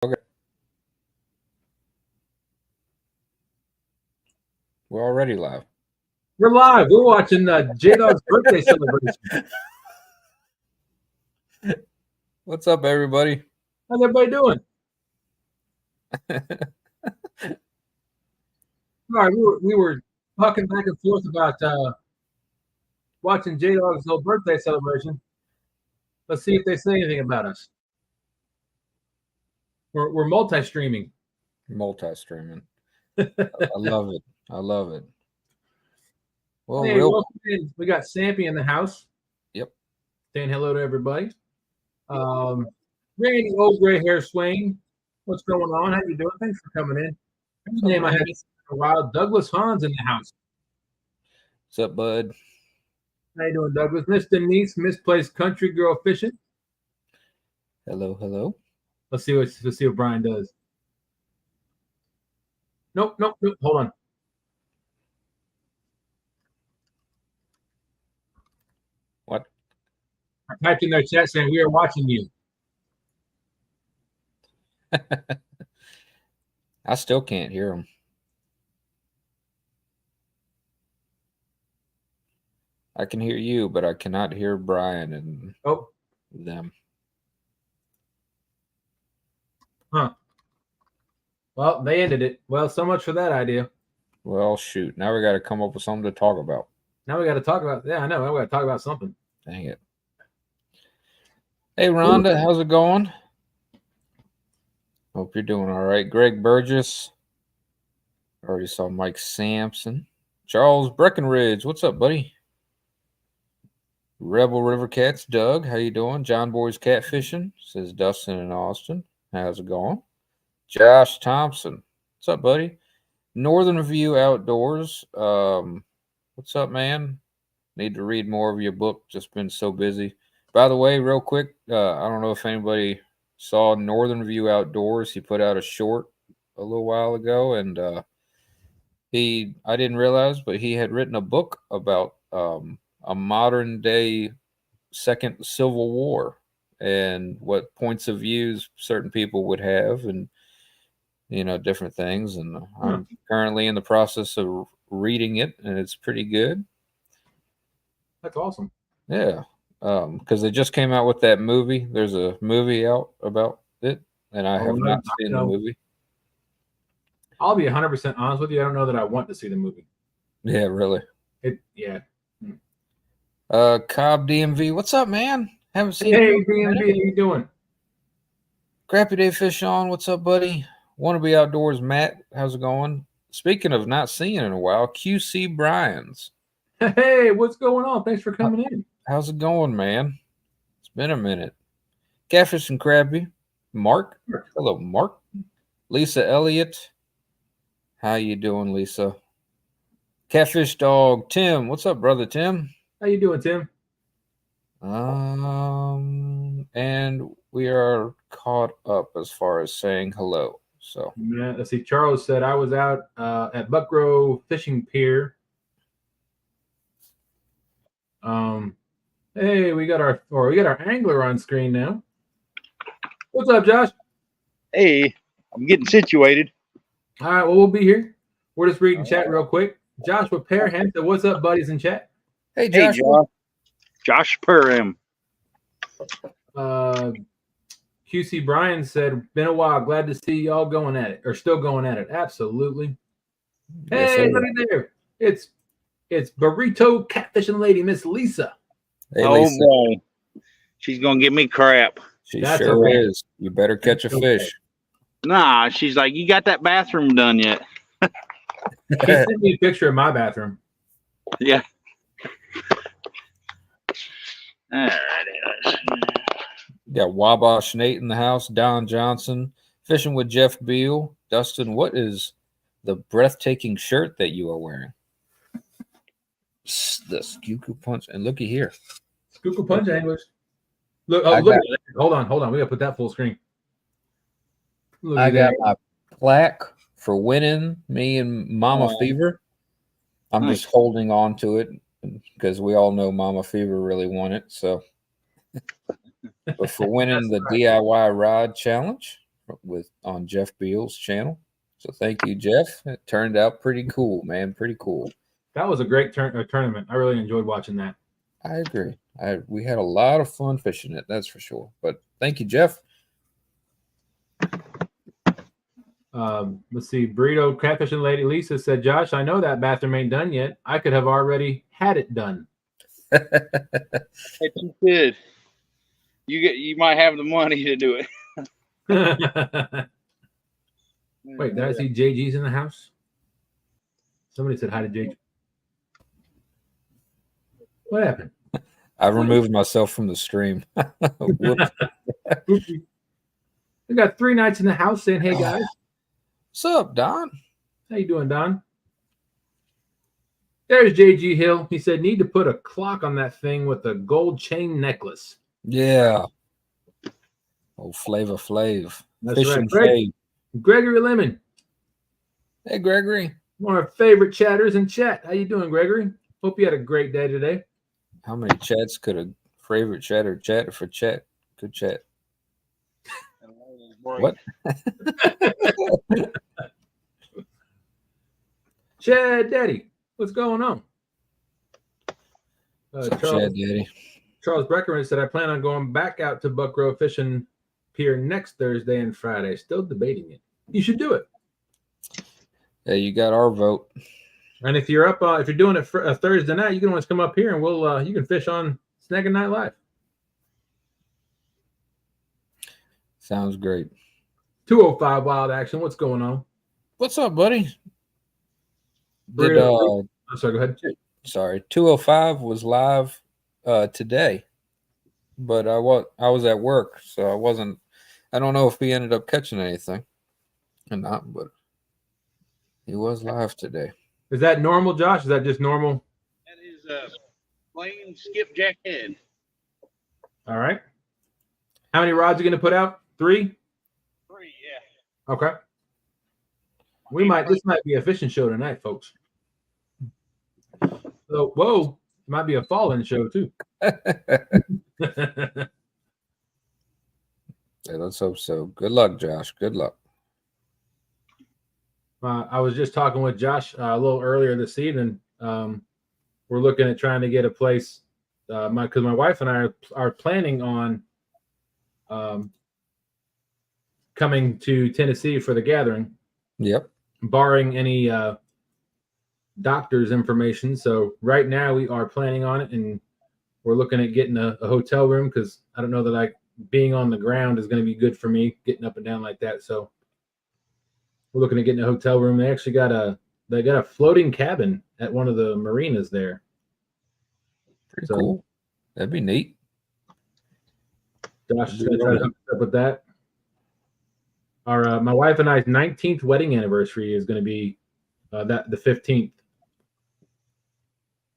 Okay. We're already live. We're live. We're watching J-Dog's birthday celebration. What's up, everybody? How's everybody doing? All right, we were talking back and forth about watching J-Dog's little birthday celebration. Let's see if they say anything about us. We're multi-streaming. Multi-streaming. I love it. I love it. Well, hey, welcome in. We got Sampy in the house. Yep. Saying hello to everybody. Randy, old gray hair Swain. What's going on? How you doing? Thanks for coming in. Whose name I haven't seen in a while? Douglas Hahn's in the house. What's up, bud? How you doing, Douglas? Miss Denise, Misplaced Country Girl Fishing. Hello, hello. Let's see what Brian does. Nope. Hold on. What? I typed in their chat saying we are watching you. I still can't hear them. I can hear you, but I cannot hear Brian and them. Huh. Well, they ended it. Well, so much for that idea. Well, shoot. Now we got to come up with something to talk about. Now we got to talk about. Yeah, I know. Now we got to talk about something. Dang it. Hey, Rhonda, how's it going? Hope you're doing all right. Greg Burgess. Already saw Mike Sampson. Charles Breckenridge. What's up, buddy? Rebel River Cats. Doug, how you doing? John Boy's Catfishing. Says Dustin in Austin. How's it going? Josh Thompson. What's up, buddy? Northern View Outdoors. What's up, man? Need to read more of your book. Just been so busy. By the way, real quick, I don't know if anybody saw Northern View Outdoors. He put out a short a little while ago, and I didn't realize, but he had written a book about a modern day second Civil War and what points of views certain people would have, and different things. And I'm currently in the process of reading it, and it's pretty good. That's awesome. Yeah. Because they just came out with that movie. There's a movie out about it, and I have not seen the movie. I'll be 100% honest with you. I don't know that I want to see the movie. Yeah, really. Yeah. Cobb DMV, what's up, man? Haven't seen. Hey, DMV, how you doing? Crappy Day Fish on, what's up, buddy? Want to be outdoors, Matt? How's it going? Speaking of not seeing in a while, QC Bryans. Hey, what's going on? Thanks for coming in. How's it going, man? It's been a minute. Catfish and Crabby. Mark. Hello, Mark. Lisa Elliott. How you doing, Lisa? Catfish Dog. Tim. What's up, brother Tim? How you doing, Tim? And we are caught up as far as saying hello. So yeah, let's see. Charles said I was out at Buck Grove Fishing Pier. Hey, we got our angler on screen now. What's up, Josh? Hey, I'm getting situated. All right, well, we'll be here. We're just reading chat real quick. Joshua Parham said, "What's up, buddies in chat?" Hey, Josh. Hey, Josh Parham. QC Brian said, "Been a while. Glad to see y'all going at it, or still going at it." Absolutely. Yes, hey, look at there. It's burrito catfishing lady, Miss Lisa. Hey, Lisa. Boy. She's gonna give me crap. She sure is. You better catch a fish. Nah, she's like, you got that bathroom done yet? She sent me a picture of my bathroom. Yeah. All right. Got Wabash Nate in the house. Don Johnson fishing with Jeff Beal. Dustin, what is the breathtaking shirt that you are wearing? The Skuku Punch, and looky here. Skuku Punch Anglers. Look, look at that. Hold on. We gotta put that full screen. I got my plaque for winning me and Mama Fever. I'm just holding on to it because we all know Mama Fever really won it. So, but for winning the DIY rod challenge on Jeff Beal's channel. So thank you, Jeff. It turned out pretty cool, man. Pretty cool. That was a great tournament. I really enjoyed watching that. I agree. We had a lot of fun fishing it, that's for sure. But thank you, Jeff. Let's see. Burrito Catfishing Lady Lisa said, Josh, I know that bathroom ain't done yet. I could have already had it done. If you could, you might have the money to do it. Wait, did I see JG's in the house? Somebody said hi to JG. What happened? I removed myself from the stream. Whoops. We got 3 nights in the house saying, hey, guys. What's up, Don? How you doing, Don? There's JG Hill. He said, need to put a clock on that thing with a gold chain necklace. Yeah. Oh, Flavor Flav. That's Fishin' right. Gregory Lemon. Hey, Gregory. One of our favorite chatters in chat. How you doing, Gregory? Hope you had a great day today. How many chats could a favorite chatter chat for chat? Good chat. What? Chad Daddy, what's going on? Chad Daddy. Charles Breckerman said, I plan on going back out to Buck Grove Fishing Pier next Thursday and Friday. Still debating it. You should do it. Yeah, you got our vote. And if you're up, if you're doing it for a Thursday night, you can always come up here and we'll you can fish on Snaggin Night Live. Sounds great. 205 Wild Action. What's going on? What's up, buddy? Oh, sorry, go ahead. Sorry, 205 was live today, but I was at work, so I wasn't. I don't know if he ended up catching anything or not, but he was live today. Is that normal, Josh? Is that just normal? That is plain skipjack head. All right. How many rods are you going to put out? 3? 3, yeah. Okay. This might be a fishing show tonight, folks. So, whoa, it might be a fall-in show too. Yeah, let's hope so. Good luck, Josh. Good luck. I was just talking with Josh a little earlier this evening. We're looking at trying to get a place. Because my wife and I are planning on coming to Tennessee for the gathering. Yep. Barring any doctor's information. So right now we are planning on it, and we're looking at getting a hotel room because I don't know that being on the ground is going to be good for me getting up and down like that. So we're looking at getting a hotel room. They actually got a floating cabin at one of the marinas there. Pretty cool. That'd be neat. Josh is going to try to hook us up with that. Our my wife and I's 19th wedding anniversary is going to be the 15th.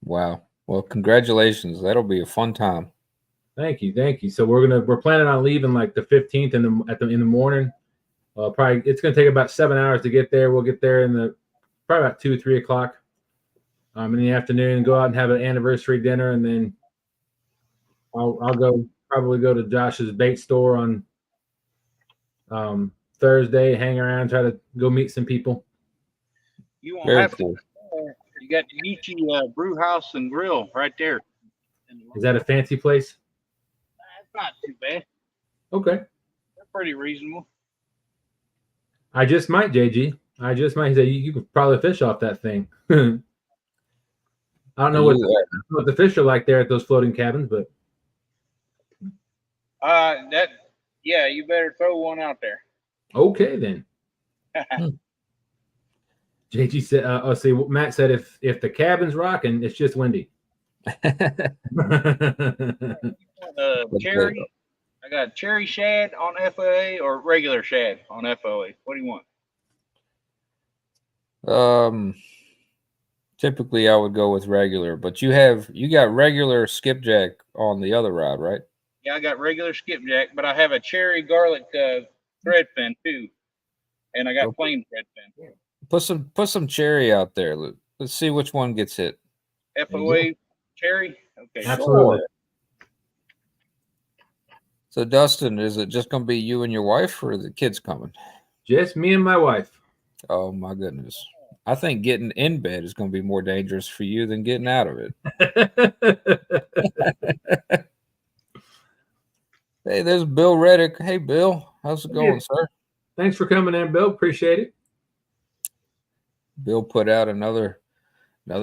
Wow. Well, congratulations. That'll be a fun time. Thank you. So we're planning on leaving like the 15th in the morning. Probably it's going to take about 7 hours to get there. We'll get there probably about 2 or 3 o'clock in the afternoon. Go out and have an anniversary dinner, and then I'll probably go to Josh's bait store on Thursday. Hang around, try to go meet some people. You won't have to. You got the Ichi Brew House and Grill right there. Is that a fancy place? It's not too bad. Okay. They're pretty reasonable. I just might, JG. I just might say you could probably fish off that thing. I don't know what the fish are like there at those floating cabins, but you better throw one out there. Okay then. JG said, see, Matt said if the cabin's rocking, it's just windy. Cherry. I got cherry shad on F.O.A. or regular shad on F.O.A. What do you want? Typically I would go with regular, but you got regular skipjack on the other rod, right? Yeah, I got regular skipjack, but I have a cherry garlic threadfin too, and I got plain threadfin. Put some cherry out there. Let's see which one gets hit. F.O.A. cherry. Okay. Absolutely. So, Dustin, is it just going to be you and your wife, or are the kids coming? Just me and my wife. Oh, my goodness. I think getting in bed is going to be more dangerous for you than getting out of it. Hey, there's Bill Reddick. Hey, Bill. How's it going, sir? Thanks for coming in, Bill. Appreciate it. Bill put out another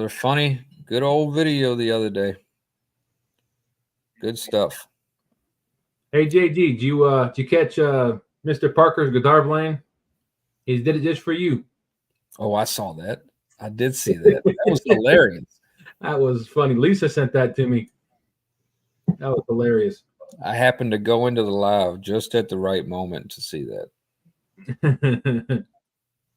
funny, good old video the other day. Good stuff. Hey, JG, did you catch Mr. Parker's guitar playing? He did it just for you. Oh, I saw that. I did see that. That was hilarious. That was funny. Lisa sent that to me. That was hilarious. I happened to go into the live just at the right moment to see that.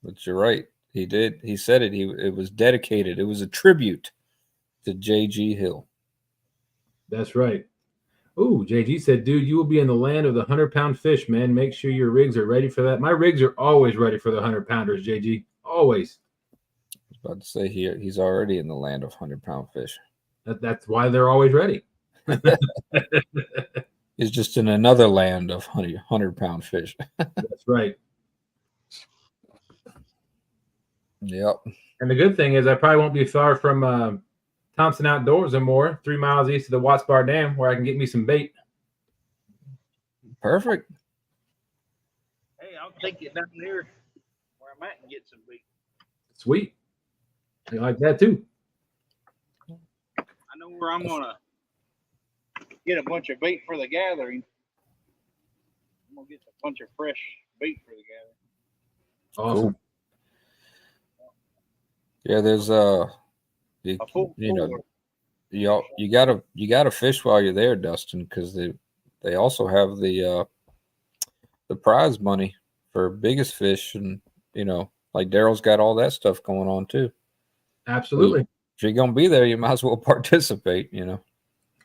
But you're right. He did. He said it. It was dedicated. It was a tribute to J.G. Hill. That's right. Ooh, JG said, dude, you will be in the land of the 100-pound fish, man. Make sure your rigs are ready for that. My rigs are always ready for the 100-pounders, JG. Always. I was about to say he's already in the land of 100-pound fish. That's why they're always ready. He's just in another land of 100-pound fish. That's right. Yep. And the good thing is I probably won't be far from Thompson Outdoors or more, 3 miles east of the Watts Bar Dam, where I can get me some bait. Perfect. Hey, I'll take you down there where I'm at and get some bait. Sweet. I like that too. I know where I'm gonna get a bunch of bait for the gathering. I'm gonna get a bunch of fresh bait for the gathering. Awesome. Cool. Yeah, there's you gotta fish while you're there, Dustin, because they also have the prize money for biggest fish, and like Daryl's got all that stuff going on too. Absolutely. If you're gonna be there, you might as well participate.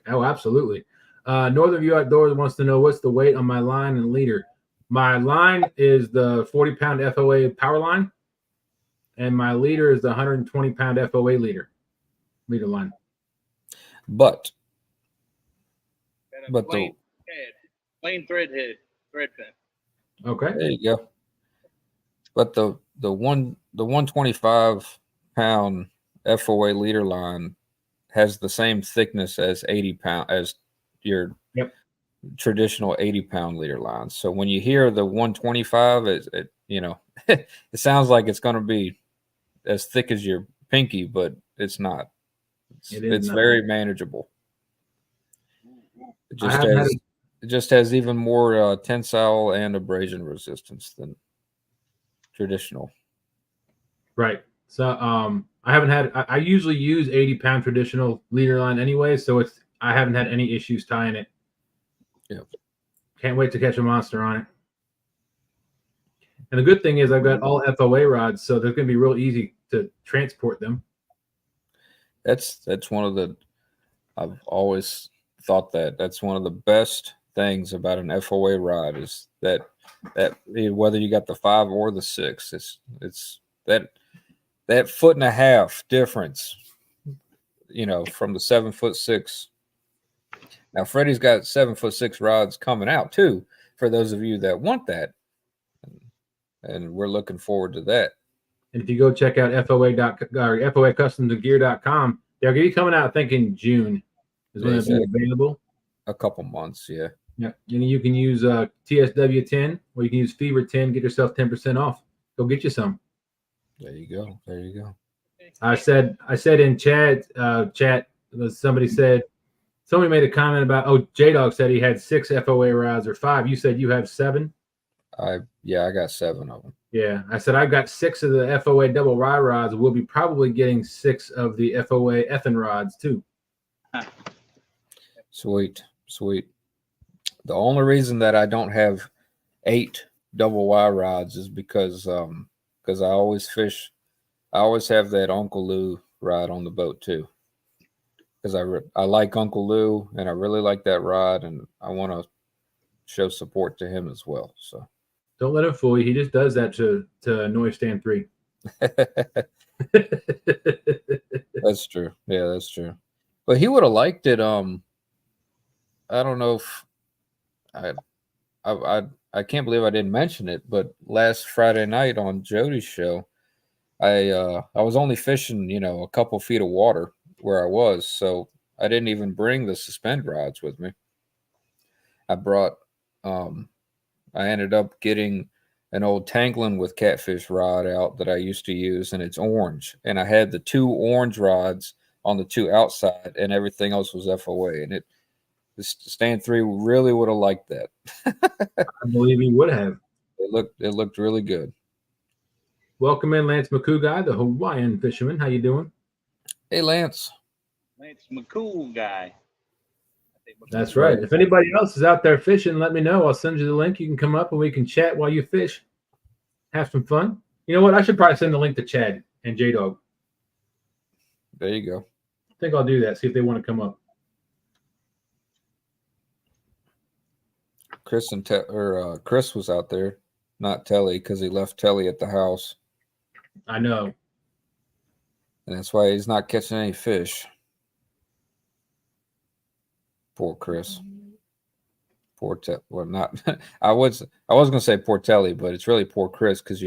Oh, absolutely. Northern View Outdoors wants to know what's the weight on my line and leader. My line is the 40-pound F.O.A. power line, and my leader is the 120-pound F.O.A. leader line. But plain thread pin. Okay. There you go. But the 125-pound F.O.A. leader line has the same thickness as 80-pound as your traditional 80-pound leader line. So when you hear the 125, it sounds like it's going to be as thick as your pinky, but it's not. It's very manageable. It just has even more tensile and abrasion resistance than traditional. Right. So I haven't had. I usually use 80-pound traditional leader line anyway, so I haven't had any issues tying it. Yep. Can't wait to catch a monster on it. And the good thing is I've got all F.O.A. rods, so they're going to be real easy to transport them. That's one of the. I've always thought that's one of the best things about an F.O.A. rod is that whether you got the 5 or the 6, it's that 1.5 difference, from the 7'6". Now Freddie's got 7'6" rods coming out too, for those of you that want that, and we're looking forward to that. And if you go check out FOA they're going to be coming out, I think, in June is when it'll be available. A couple months, yeah. Yeah, and you can use TSW 10, or you can use Fever 10. Get yourself 10% off. Go get you some. There you go. I said in chat. Somebody made a comment about. J-Dog said he had 6 FOA rods or 5. You said you have 7. I got 7 of them. Yeah, I said I've got 6 of the FOA double rye rods. We'll be probably getting 6 of the FOA effing rods too. Sweet. The only reason that I don't have 8 double Y rods is because I always fish. I always have that Uncle Lou rod on the boat too, because I like Uncle Lou and I really like that rod, and I want to show support to him as well. So don't let him fool you. He just does that to Noise Stand 3. That's true. Yeah, that's true. But he would have liked it. I don't know if I can't believe I didn't mention it, but last Friday night on Jodi's show, I was only fishing, a couple feet of water where I was, so I didn't even bring the suspend rods with me. I brought I ended up getting an old Tangling with Catfish rod out that I used to use, and it's orange. And I had the 2 orange rods on the 2 outside, and everything else was F.O.A. And the Stand 3 really would have liked that. I believe he would have. It looked really good. Welcome in, Lance McCool, the Hawaiian fisherman. How you doing? Hey, Lance. Lance McCool guy. That's right. If anybody else is out there fishing, let me know. I'll send you the link. You can come up and we can chat while you fish. Have some fun. You know what? I should probably send the link to Chad and J-Dog. There you go. I think I'll do that. See if they want to come up. Chris Chris was out there, not Telly, because he left Telly at the house. I know. And that's why he's not catching any fish. Poor Chris. Well, not. I was gonna say poor Telly, but it's really poor Chris because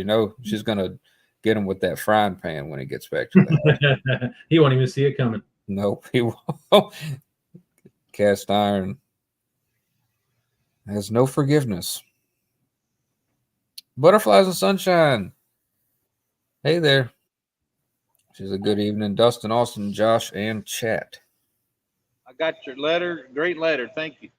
she's gonna get him with that frying pan when he gets back to that. He won't even see it coming. Nope, he won't. Cast iron has no forgiveness. Butterflies and sunshine. Hey there. She's a good evening, Dustin, Austin, Josh, and Chatt. I got your letter. Great letter. Thank you.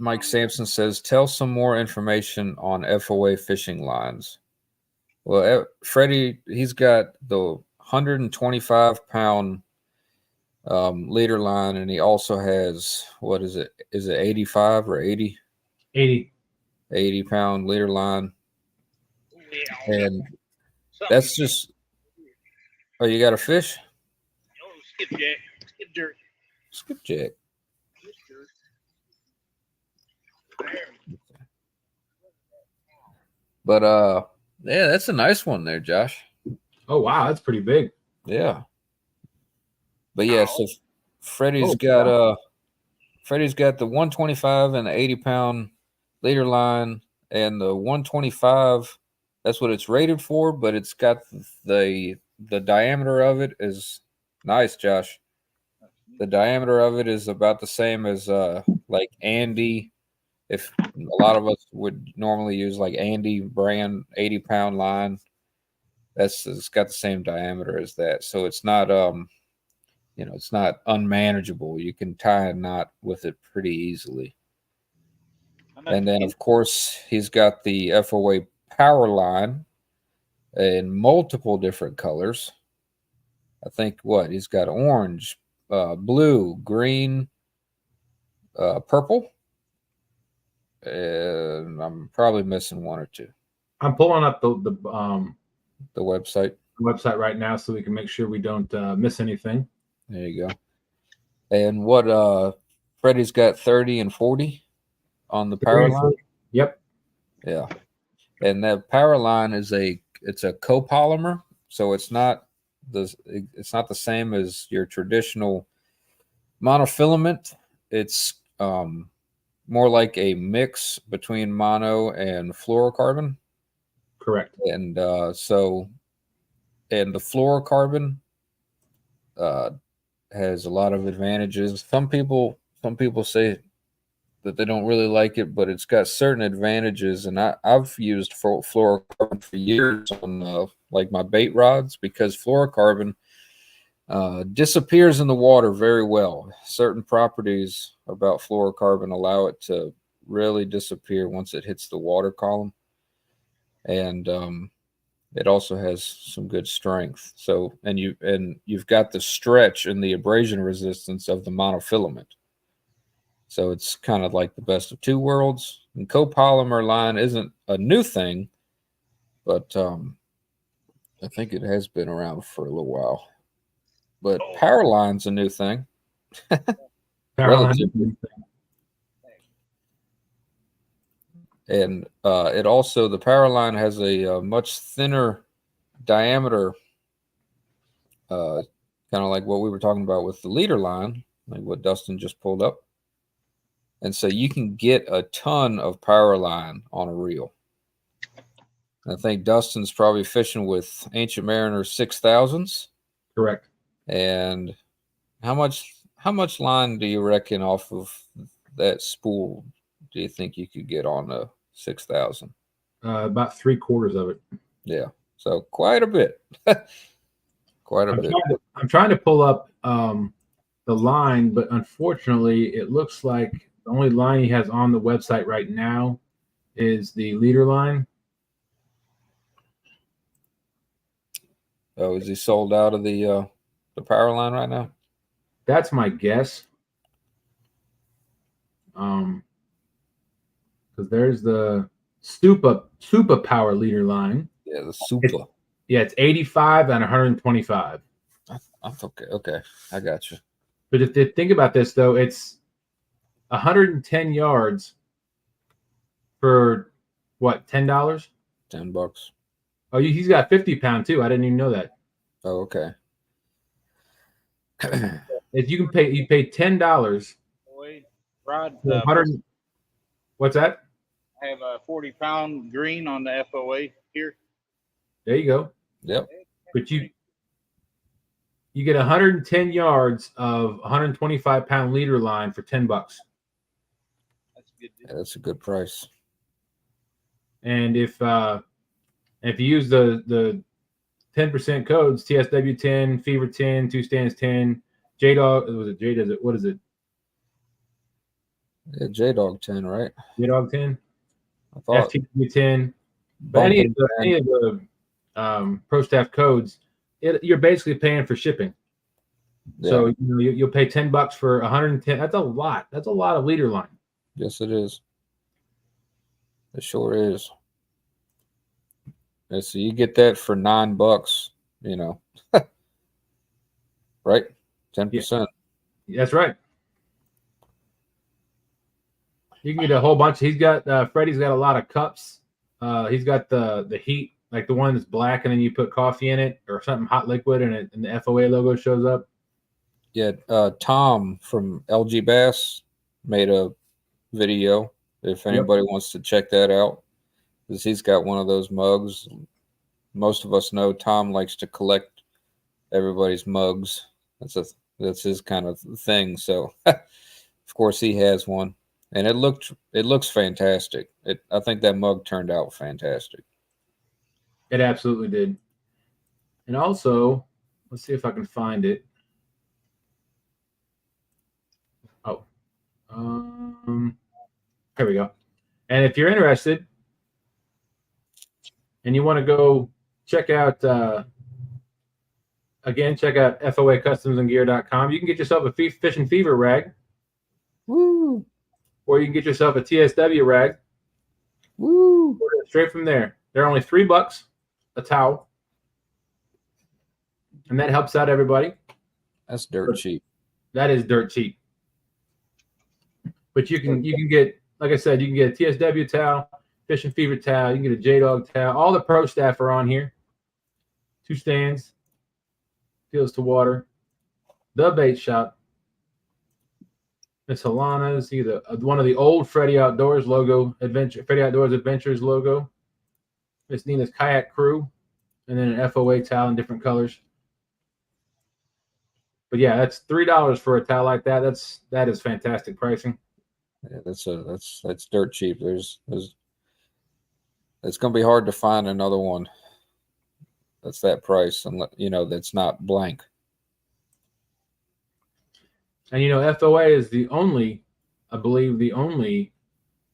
Mike Sampson says, tell some more information on F.O.A. fishing lines. Well, Freddie, he's got the 125-pound leader line, and he also has, what is it? Is it 85 or 80? 80-pound leader line. And that's just, oh, you got a fish? Oh, skipjack. Skipjack. Skipjack. But yeah, that's a nice one there, Josh. Oh wow, that's pretty big. Yeah. But yeah, so Freddie's got the 125 and the 80-pound leader line, and the 125, that's what it's rated for, but it's got the diameter of it is nice, Josh. The diameter of it is about the same as like Andy. If a lot of us would normally use like Andy brand 80-pound line, it's got the same diameter as that. So it's not it's not unmanageable. You can tie a knot with it pretty easily. And then of course he's got the F.O.A. power line in multiple different colors. I think he's got orange, blue, green, purple. And I'm probably missing one or two. I'm pulling up the website right now so we can make sure we don't miss anything. There you go. And what Freddie's got 30 and 40 on the power line. Yep. Yeah. And that power line it's a copolymer, so it's not the same as your traditional monofilament. It's more like a mix between mono and fluorocarbon. Correct. And the fluorocarbon has a lot of advantages. Some people say that they don't really like it, but it's got certain advantages. And I've used fluorocarbon for years on like my bait rods, because fluorocarbon disappears in the water very well. Certain properties about fluorocarbon allow it to really disappear once it hits the water column. And it also has some good strength. So, and you've got the stretch and the abrasion resistance of the monofilament. So it's kind of like the best of two worlds. And copolymer line isn't a new thing, but I think it has been around for a little while. But power line's a new thing. Relatively. And it also, the power line has a much thinner diameter, kind of like what we were talking about with the leader line, like what Dustin just pulled up. And so you can get a ton of power line on a reel. I think Dustin's probably fishing with Ancient Mariner 6000s. Correct. And how much line do you reckon off of that spool do you think you could get on a 6000? About 3/4 of it. Yeah. So quite a bit. Quite a bit. I'm trying to pull up the line, but unfortunately, it looks like the only line he has on the website right now is the leader line. Oh, is he sold out of the power line right now? That's my guess. Because there's the Super power leader line. Yeah, the Super. It's 85 and 125. That's okay. Okay, I got you. But if you think about this, though, it's 110 yards for what? $10? $10. Oh, he's got 50-pound too. I didn't even know that. Oh, okay. If you pay $10. Rod, 100. What's that? I have a 40-pound green on the F.O.A. here. There you go. Yep. But you get 110 yards of 125-pound leader line for $10. That's a good deal. Yeah, that's a good price. And if you use the 10% codes, TSW10, Fever 10, 2 Stands 10, J-Dog, what is it? Yeah, J-Dog 10, right? J-Dog 10? I thought FTW 10. But any of the pro staff codes, you're basically paying for shipping. Yeah. So you'll pay $10 for 110. That's a lot. That's a lot of leader line. Yes, it is. It sure is. And so you get that for $9, right? 10%. Yeah. That's right. You can get a whole bunch. He's got Freddie's got a lot of cups. He's got the heat, like the one that's black, and then you put coffee in it or something hot liquid, and the F.O.A. logo shows up. Yeah, Tom from LG Bass made a video. If anybody wants to check that out, because he's got one of those mugs. Most of us know Tom likes to collect everybody's mugs. That's his kind of thing. So, of course, he has one, and it looks fantastic. I think that mug turned out fantastic. It absolutely did. And also, let's see if I can find it. Oh, here we go. And if you're interested and you want to go check out, check out FOAcustomsandgear.com. You can get yourself a Fishing Fever rag. Woo! Or you can get yourself a TSW rag. Woo! Straight from there. They're only $3 a towel. And that helps out everybody. That's dirt cheap. That is dirt cheap. But you can get, like I said, you can get a TSW towel, Fishing Fever towel, you can get a J-Dog towel. All the pro staff are on here. 2 Stands, Fields to Water, The Bait Shop, Miss Halana's, either one of the old Freddie Outdoors logo, Freddie Outdoors Adventures logo, Miss Nina's Kayak Crew, and then an F.O.A. towel in different colors. But yeah, that's $3 for a towel like that. That is fantastic pricing. Yeah, that's dirt cheap. It's gonna be hard to find another one that's that price, and that's not blank. And F.O.A. is I believe the only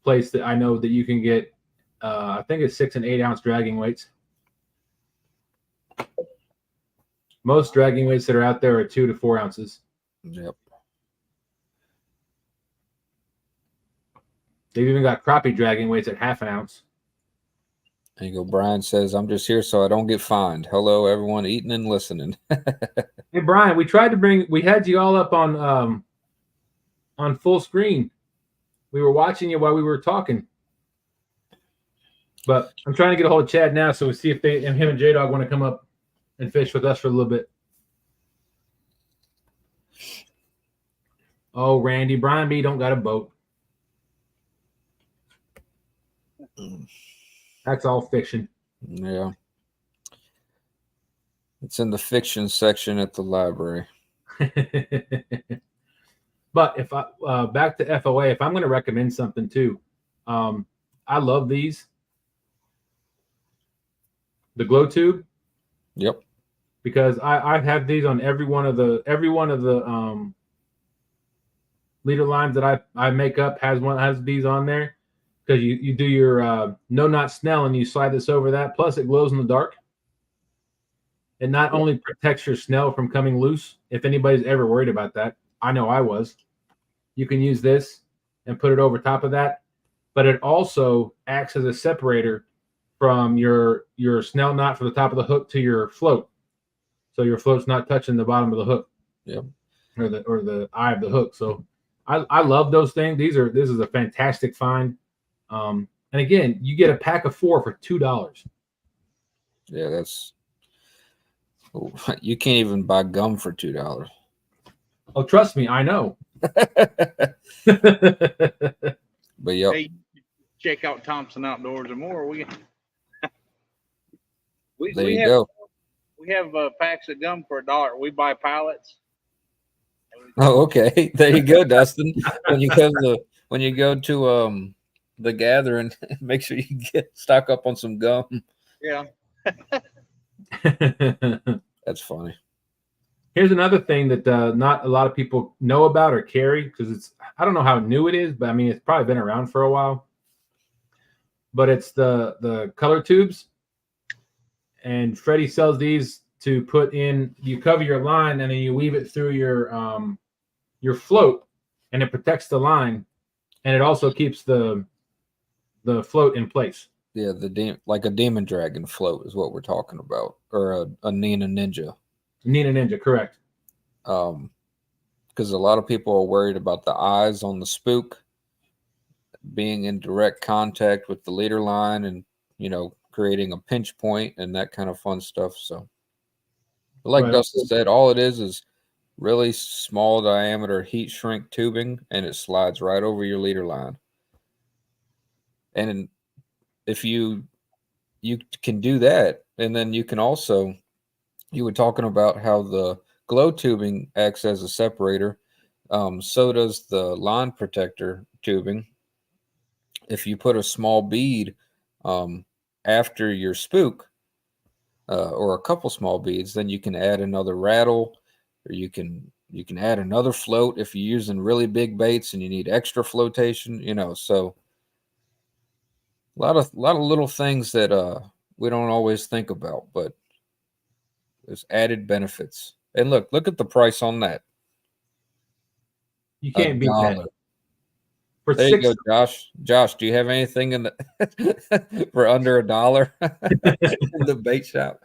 place that I know that you can get I think it's 6 and 8 ounce dragging weights. Most dragging weights that are out there are 2 to 4 ounces. Yep. They've even got crappie dragging weights at 1/2 ounce. There you go. Brian says, "I'm just here so I don't get fined." Hello, everyone eating and listening. Hey, Brian, we had you all up on full screen. We were watching you while we were talking. But I'm trying to get a hold of Chad now, so we see if him and J-Dog want to come up and fish with us for a little bit. Oh, Randy, Brian B don't got a boat. That's all fiction. Yeah. It's in the fiction section at the library. But if I back to F.O.A, if I'm going to recommend something too, I love these. The glow tube. Yep. Because I have these on every one of the leader lines that I make up has these on there. Because you do your no knot snell and you slide this over that. Plus it glows in the dark. It not only protects your snell from coming loose. If anybody's ever worried about that, I know I was. You can use this and put it over top of that, but it also acts as a separator from your snell knot from the top of the hook to your float, so your float's not touching the bottom of the hook. Yep. Or the eye of the hook. So I love those things. This is a fantastic find. And again, you get a pack of 4 for $2. Yeah, that's. You can't even buy gum for $2. Oh, trust me, I know. But yep. Hey, check out Thompson Outdoors and more. We There you go. We have packs of gum for $1. We buy pallets. Oh, okay. There you go, Dustin. When you go to the gathering, make sure you stock up on some gum. Yeah. That's funny. Here's another thing that not a lot of people know about or carry, because I don't know how new it is, but I mean it's probably been around for a while. But it's the color tubes, and Freddie sells these to put in. You cover your line and then you weave it through your float, and it protects the line, and it also keeps the float in place. Yeah, like a demon dragon float is what we're talking about, or a Nina Ninja. Nina Ninja, correct. Because a lot of people are worried about the eyes on the spook being in direct contact with the leader line, and creating a pinch point and that kind of fun stuff. So, but like Dustin said, all it is really small diameter heat shrink tubing, and it slides right over your leader line. And if you can do that, and then you can also, you were talking about how the glow tubing acts as a separator. So does the line protector tubing. If you put a small bead after your spook, or a couple small beads, then you can add another rattle, or you can add another float if you're using really big baits and you need extra flotation. So a lot of little things that we don't always think about, but there's added benefits. And look at the price on that. You can't beat that. For there you go, Josh. Josh, do you have anything in the for under $1 in the bait shop?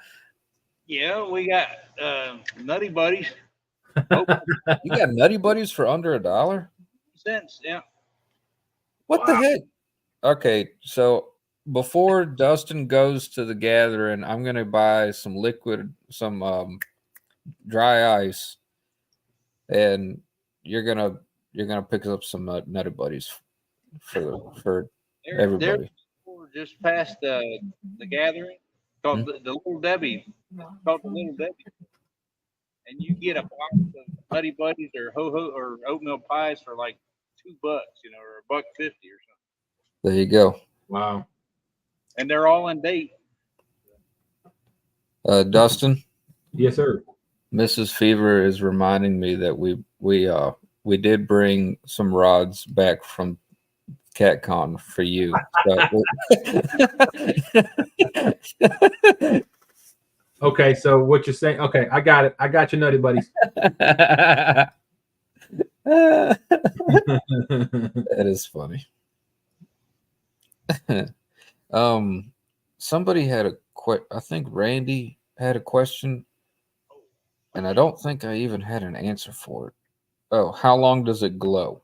Yeah, we got Nutty Buddies. You got Nutty Buddies for under $1? Cents, yeah. What the heck? Okay, so before Dustin goes to the gathering, I'm gonna buy some dry ice, and you're gonna pick up some Nutty Buddies for everybody. They're just past the gathering, called the Little Debbie. Called the Little Debbie, and you get a box of Nutty Buddies or or oatmeal pies for like $2, or $1.50 or something. There you go. Wow. And they're all in date. Dustin. Yes, sir. Mrs. Fever is reminding me that we did bring some rods back from CatCon for you. Okay, so what you're saying? Okay, I got it. I got your Nutty Buddies. That is funny. Somebody had I think Randy had a question, and I don't think I even had an answer for it. Oh, how long does it glow?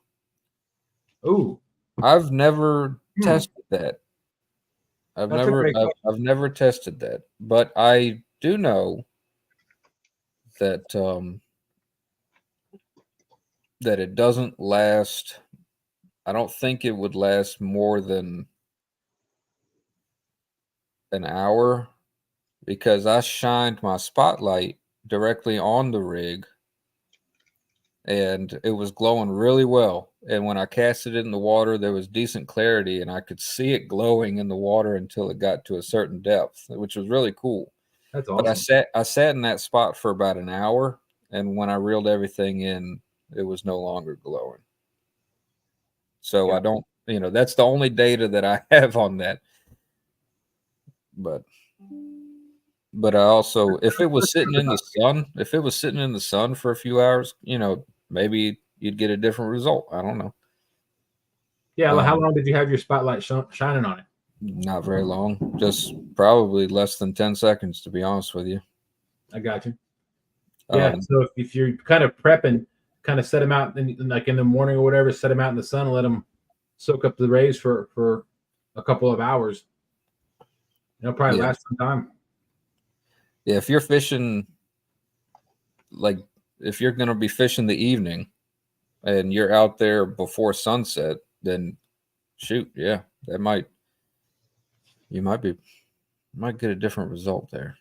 Ooh, I've never tested that. I've never tested that, but I do know that that it doesn't last. I don't think it would last more than an hour because I shined my spotlight directly on the rig and it was glowing really well. And when I casted it in the water, there was decent clarity and I could see it glowing in the water until it got to a certain depth, which was really cool. That's But awesome. I sat in that spot for about an hour, and when I reeled everything in, it was no longer glowing. So Yeah. I don't, that's the only data that I have on that. But I also, if it was sitting in the sun for a few hours, maybe you'd get a different result. I don't know. Yeah. How long did you have your spotlight shining on it? Not very long, just probably less than 10 seconds, to be honest with you. I got you. Yeah. So if you're kind of prepping, kind of set them out like in the morning or whatever, set them out in the sun and let them soak up the rays for a couple of hours. It'll probably last some time. Yeah, if you're fishing, like if you're going to be fishing the evening and you're out there before sunset, then shoot, yeah, you might get a different result there.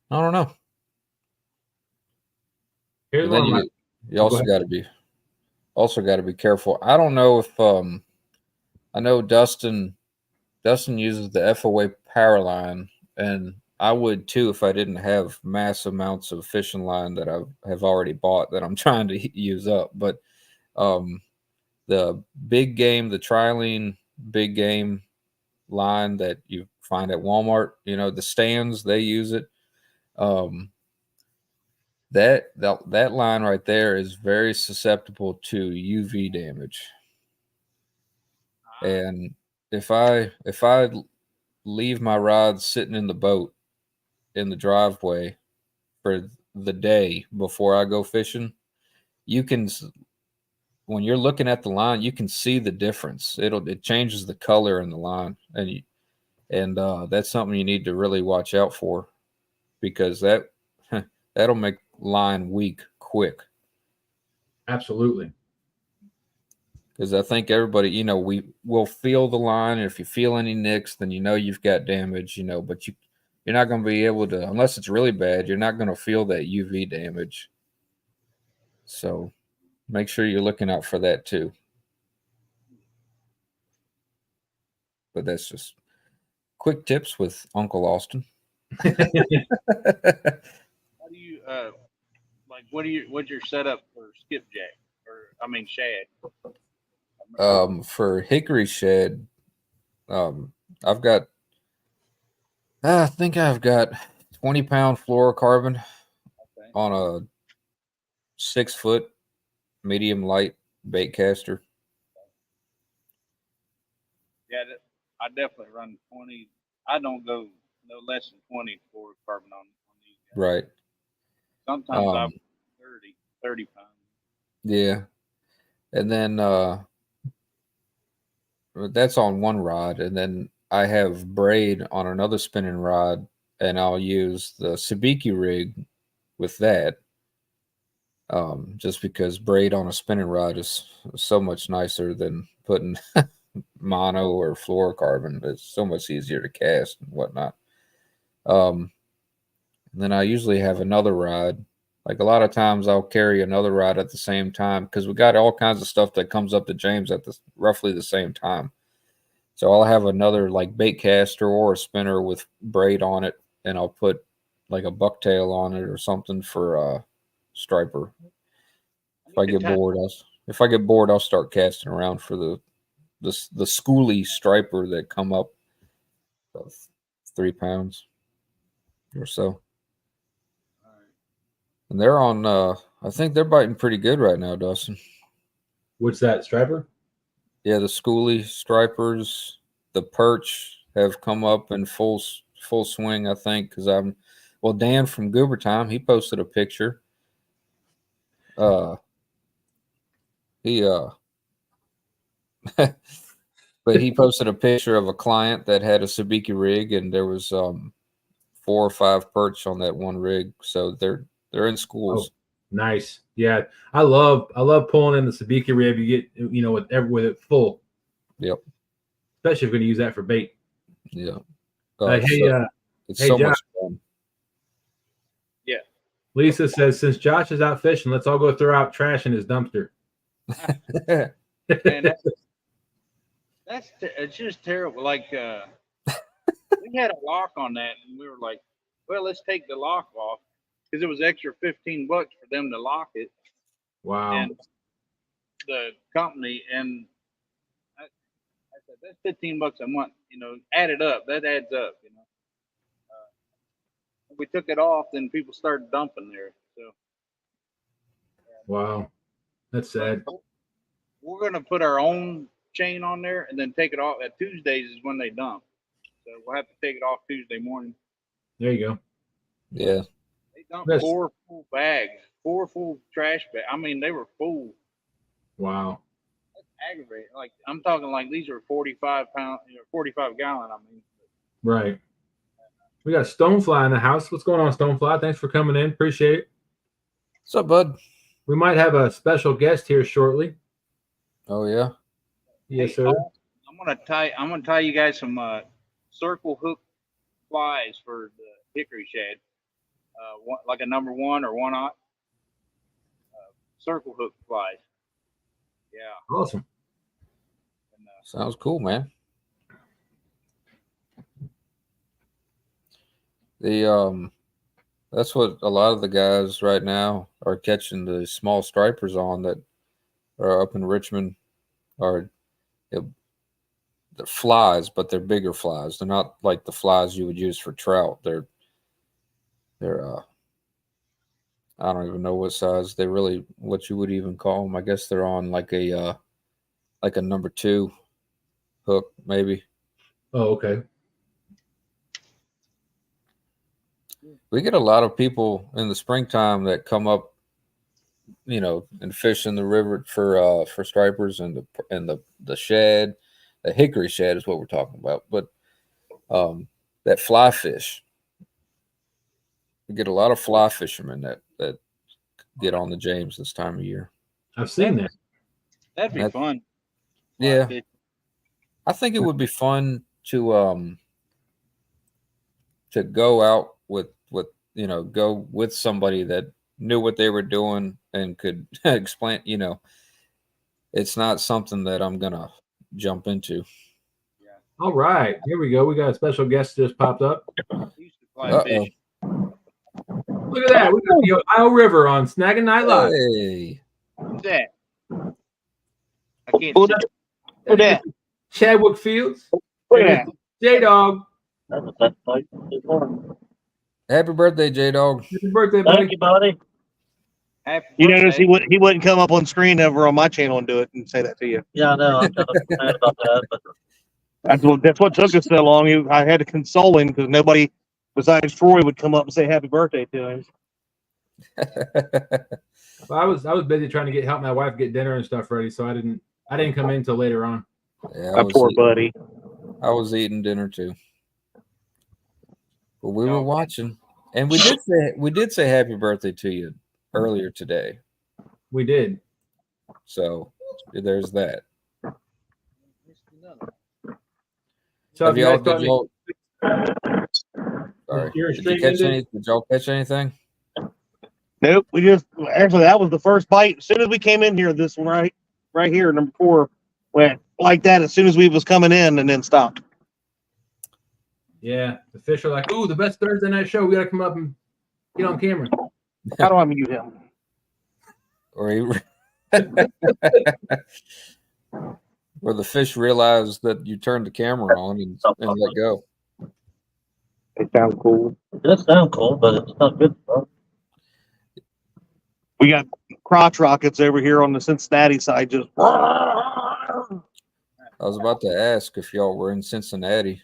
I don't know. Here's But then one you also got to be careful. I don't know if I know Dustin uses the F.O.A. power line, and I would too if I didn't have mass amounts of fishing line that I have already bought that I'm trying to use up. But the big game, the Trilene big game line that you find at Walmart, the stands, they use it. That line right there is very susceptible to UV damage. And if I leave my rod sitting in the boat in the driveway for the day before I go fishing, when you're looking at the line, you can see the difference. It changes the color in the line, and that's something you need to really watch out for, because that'll make line weak quick. Absolutely. Because I think everybody, we will feel the line, and if you feel any nicks, then you've got damage, but you're not going to be able to, unless it's really bad, you're not going to feel that UV damage. So make sure you're looking out for that too. But that's just quick tips with Uncle Austin. How do you what's your setup for skipjack shad? For hickory shad, I think I've got 20-pound fluorocarbon on a 6-foot medium light bait caster. Yeah, I definitely run 20. I don't go no less than 20 fluorocarbon on these guys. Right. Sometimes I 30 pounds. Yeah. And then that's on one rod, and then I have braid on another spinning rod, and I'll use the sabiki rig with that. Just because braid on a spinning rod is so much nicer than putting mono or fluorocarbon. It's so much easier to cast and whatnot. And then I usually have another rod. Like a lot of times I'll carry another rod at the same time because we got all kinds of stuff that comes up to James at roughly the same time. So I'll have another like bait caster or a spinner with braid on it, and I'll put like a bucktail on it or something for striper. If I get bored, I'll start casting around for the schooly striper that come up 3 pounds or so. And they're on I think they're biting pretty good right now, Dustin. What's that, striper? Yeah, the schooly stripers, the perch have come up in full swing, I think, because Dan from Goober Time, he posted a picture. But he posted a picture of a client that had a sabiki rig, and there was 4 or 5 perch on that one rig. So they're in schools. Oh, nice. Yeah, I love pulling in the sabiki rig. You get with it full. Yep. Especially if you're going to use that for bait. Yeah. It's hey, so Josh. much fun. Yeah. Lisa says, since Josh is out fishing, let's all go throw out trash in his dumpster. Man, it's just terrible. Like we had a lock on that, and we were like, well, let's take the lock off because it was extra $15 for them to lock it. Wow. And the company, and I said that's $15 a month. You know, add it up. That adds up. You know. We took it off, then people started dumping there. So. Wow, that's sad. We're gonna put our own chain on there and then take it off. At Tuesdays is when they dump, so we'll have to take it off Tuesday morning. There you go. Yeah. They dumped 4 full bags, 4 full trash bags. I mean, they were full. Wow. That's aggravating. Like I'm talking like these are 45-pound, 45-gallon. I mean. Right. We got Stonefly in the house. What's going on, Stonefly? Thanks for coming in. Appreciate it. What's up, bud? We might have a special guest here shortly. Oh yeah. Yes, sir. I'm gonna tie you guys some circle hook flies for the hickory shad. Like a number 1 or 1/0 circle hook flies. Yeah. Awesome. And, Sounds cool, man. That's what a lot of the guys right now are catching the small stripers on that are up in Richmond are the flies, but they're bigger flies. They're not like the flies you would use for trout. They're I don't even know what size they really what you would even call them. I guess they're on like a number 2 hook maybe. Oh, okay. We get a lot of people in the springtime that come up, you know, and fish in the river for stripers and the shad, the hickory shad is what we're talking about. But that fly fish, we get a lot of fly fishermen that get on the James this time of year. I've seen that. That'd be fun. Yeah, I think it would be fun to go out with you know, go with somebody that knew what they were doing and could explain, you know, it's not something that I'm gonna jump into. Yeah. All right, here we go. We got a special guest just popped up. Fish. Look at that. We got the Ohio River on Snaggin Night Live. Hey. Who's that? I can't see. Who that? Chadwick Fields. Look at that. J-Dog. Happy birthday, J-Dog. Happy birthday, buddy. Thank you, buddy. You notice he wouldn't come up on screen over on my channel and do it and say that to you. Yeah, I know. I'm kind of mad about that. But that's what took us so long. I had to console him because nobody besides Troy would come up and say happy birthday to him. Well, I was busy trying to help my wife get dinner and stuff ready, so I didn't come in until later on. Yeah, poor buddy. I was eating dinner too. But we were watching, and we did say happy birthday to you earlier today. We did. So there's that. So did y'all catch anything? Nope. That was the first bite. As soon as we came in here, this one right here, number 4, went like that as soon as we was coming in and then stopped. Yeah, the fish are like, ooh, the best Thursday night show. We got to come up and get on camera. How do I mute him? Or where the fish realize that you turned the camera on and let go. It sounds cool. It does sound cool, but it's not good. We got crotch rockets over here on the Cincinnati side. Just. I was about to ask if y'all were in Cincinnati.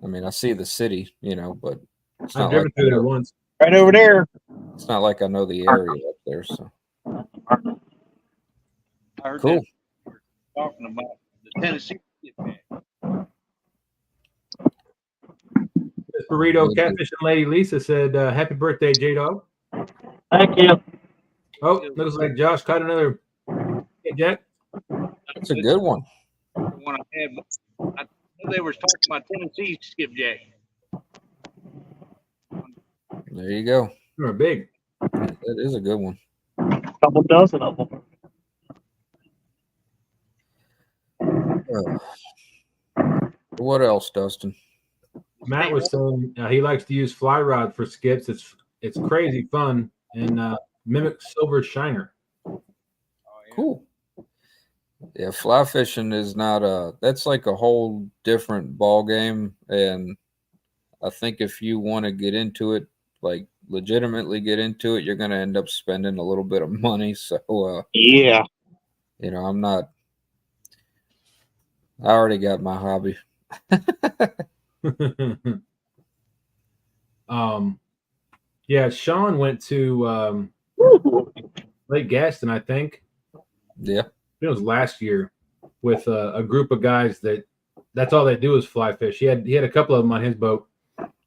I mean, I see the city, you know, but it's not I've driven through there once. Right over there. It's not like I know the area up there. So I heard cool. Talking about the Tennessee. This burrito catfishing lady Lisa said, "Happy birthday, J-Dog." Thank you. Oh, looks like Josh caught another. Hey, Jack. That's a good one. One I had, they were talking about Tennessee skipjack. There you go. They're big. That is a good one. Couple dozen of them. What else, Dustin? Matt was saying he likes to use fly rod for skips. It's crazy fun and mimic silver shiner. Oh, yeah. Cool. Yeah, fly fishing is not that's like a whole different ball game, and I think if you want to get into it, like legitimately get into it, you're going to end up spending a little bit of money. So Yeah. you know, I already got my hobby. Yeah, Sean went to Lake Gaston, I think. Yeah. It was last year with a group of guys that's all they do is fly fish. He had a couple of them on his boat.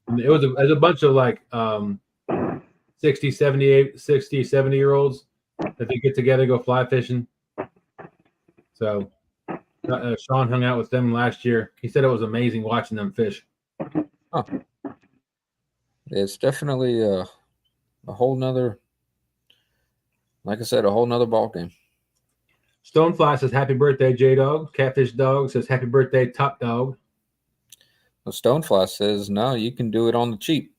And it was a bunch of like 60, 70 year olds that they get together, go fly fishing. So Sean hung out with them last year. He said it was amazing watching them fish. Huh. It's definitely a whole nother, like I said, a whole nother ball game. Stonefly says happy birthday, J-Dog. Catfish Dog says happy birthday, Top Dog. Well, Stonefly says, no, you can do it on the cheap.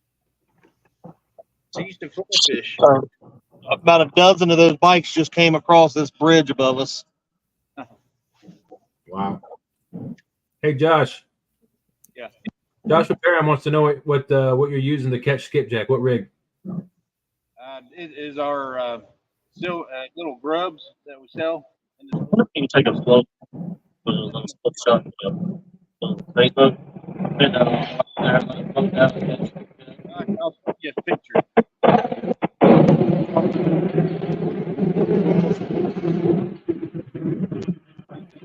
Seas to fly fish. About a dozen of those bikes just came across this bridge above us. Wow. Hey, Josh. Yeah. Joshua Parham wants to know what you're using to catch skipjack. What rig? It is our little grubs that we sell. In the You can take a float, put it on the shot on Facebook, and I'll send you a picture.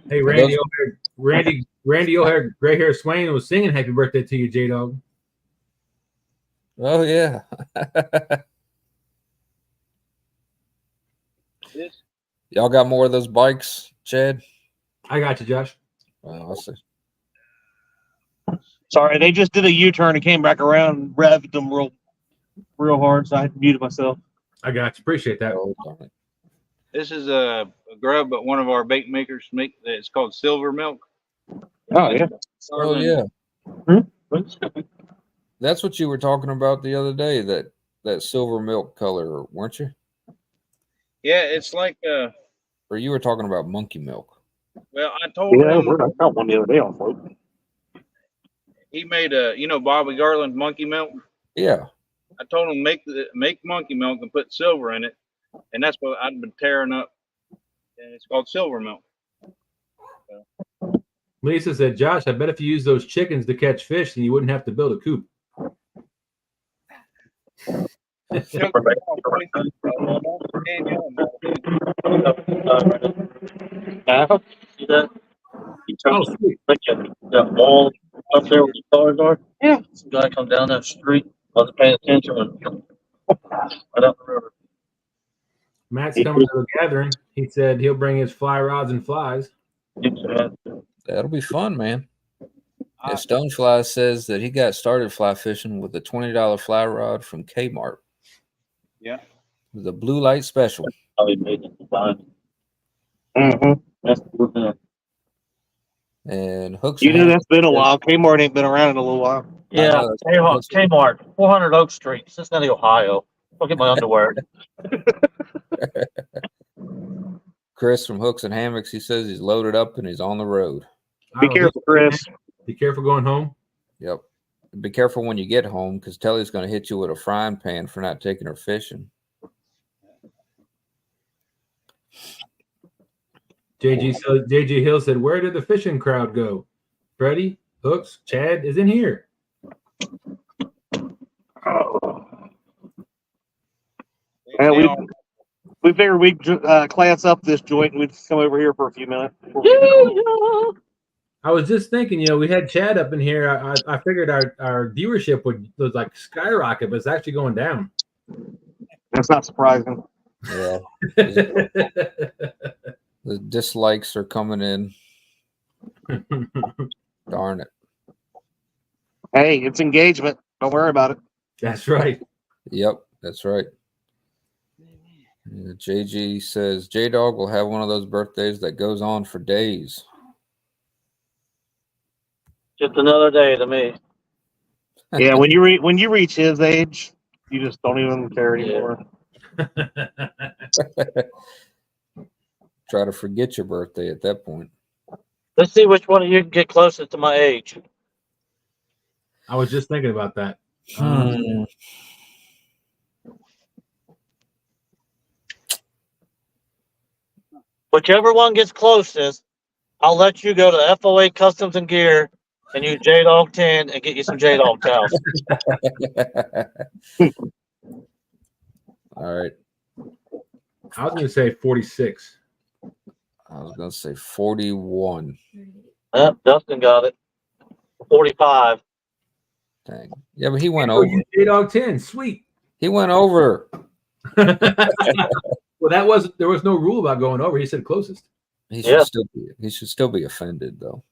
Hey, Randy O'Hare, Gray Hair Swain was singing happy birthday to you, J-Dog. Oh, yeah. This Y'all got more of those bikes, Chad? I got you, Josh. I'll see. Sorry, they just did a U-turn and came back around and revved them real hard, so I had to mute myself. I got you. Appreciate that. Oh, darn it. This is a grub, but one of our bait makers make. It's called silver milk. Oh, yeah. Oh, yeah. That's what you were talking about the other day, that silver milk color, weren't you? Yeah, it's like Or you were talking about monkey milk. well, I told Yeah, him I found one the other day on float. he made Bobby Garland monkey milk. Yeah. I told him make monkey milk and put silver in it, and that's what I've been tearing up. And it's called silver milk. Lisa said, Josh, I bet if you use those chickens to catch fish, then you wouldn't have to build a coop. see that? He Oh, turns sweet. that wall up there where the cars are. Yeah. Some guy come down that street, wasn't paying attention, and right up the river. Matt's coming to the gathering. He said he'll bring his fly rods and flies. That'll be fun, man. Yeah, Stonefly says that he got started fly fishing with a $20 fly rod from Kmart. Yeah. The blue light special. How he made it design. Mm-hmm. That's what we're doing. And hooks. You know, that's been a while. Kmart ain't been around in a little while. Yeah, that's- Kmart, 400 Oak Street, Cincinnati, Ohio. Look at my underwear. Chris from Hooks and Hammocks, he says he's loaded up and he's on the road. Be careful, Chris. Be careful going home. Yep. Be careful when you get home because Telly's going to hit you with a frying pan for not taking her fishing. JG Hill said, where did the fishing crowd go? Freddie, Hooks, Chad is in here. Yeah, we figured we'd class up this joint and we'd come over here for a few minutes. I was just thinking, we had Chad up in here. I figured our viewership would like skyrocket, but it's actually going down. That's not surprising. Yeah. The dislikes are coming in. Darn it. Hey, it's engagement. Don't worry about it. That's right. Yep, that's right. JG says J-Dog will have one of those birthdays that goes on for days. Just another day to me. Yeah, when you reach his age, you just don't even care anymore. Try to forget your birthday at that point. Let's see which one of you can get closest to my age. I was just thinking about that. Whichever one gets closest, I'll let you go to F.O.A. Customs and Gear and use J-Dog 10 and get you some J-Dog towels. All right. I was going to say 46. I was going to say 41. Yep, Dustin got it. 45. Dang. Yeah, but he went over. J-Dog 10. Sweet. He went over. Well, there was no rule about going over. He said closest. He should still be offended though.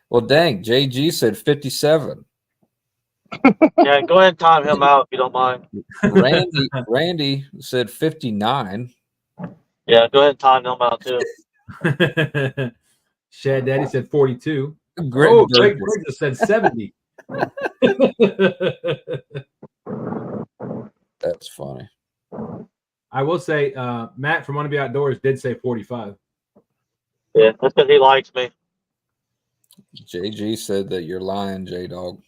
Well, dang, JG said 57. Yeah, go ahead and time him out if you don't mind. Randy said 59. Yeah, go ahead and time him out too. Shad Daddy said 42. Greg just said 70. That's funny. I will say, Matt from Wanna Be Outdoors did say 45. Yeah, that's because he likes me. JG said that you're lying, J-Dog.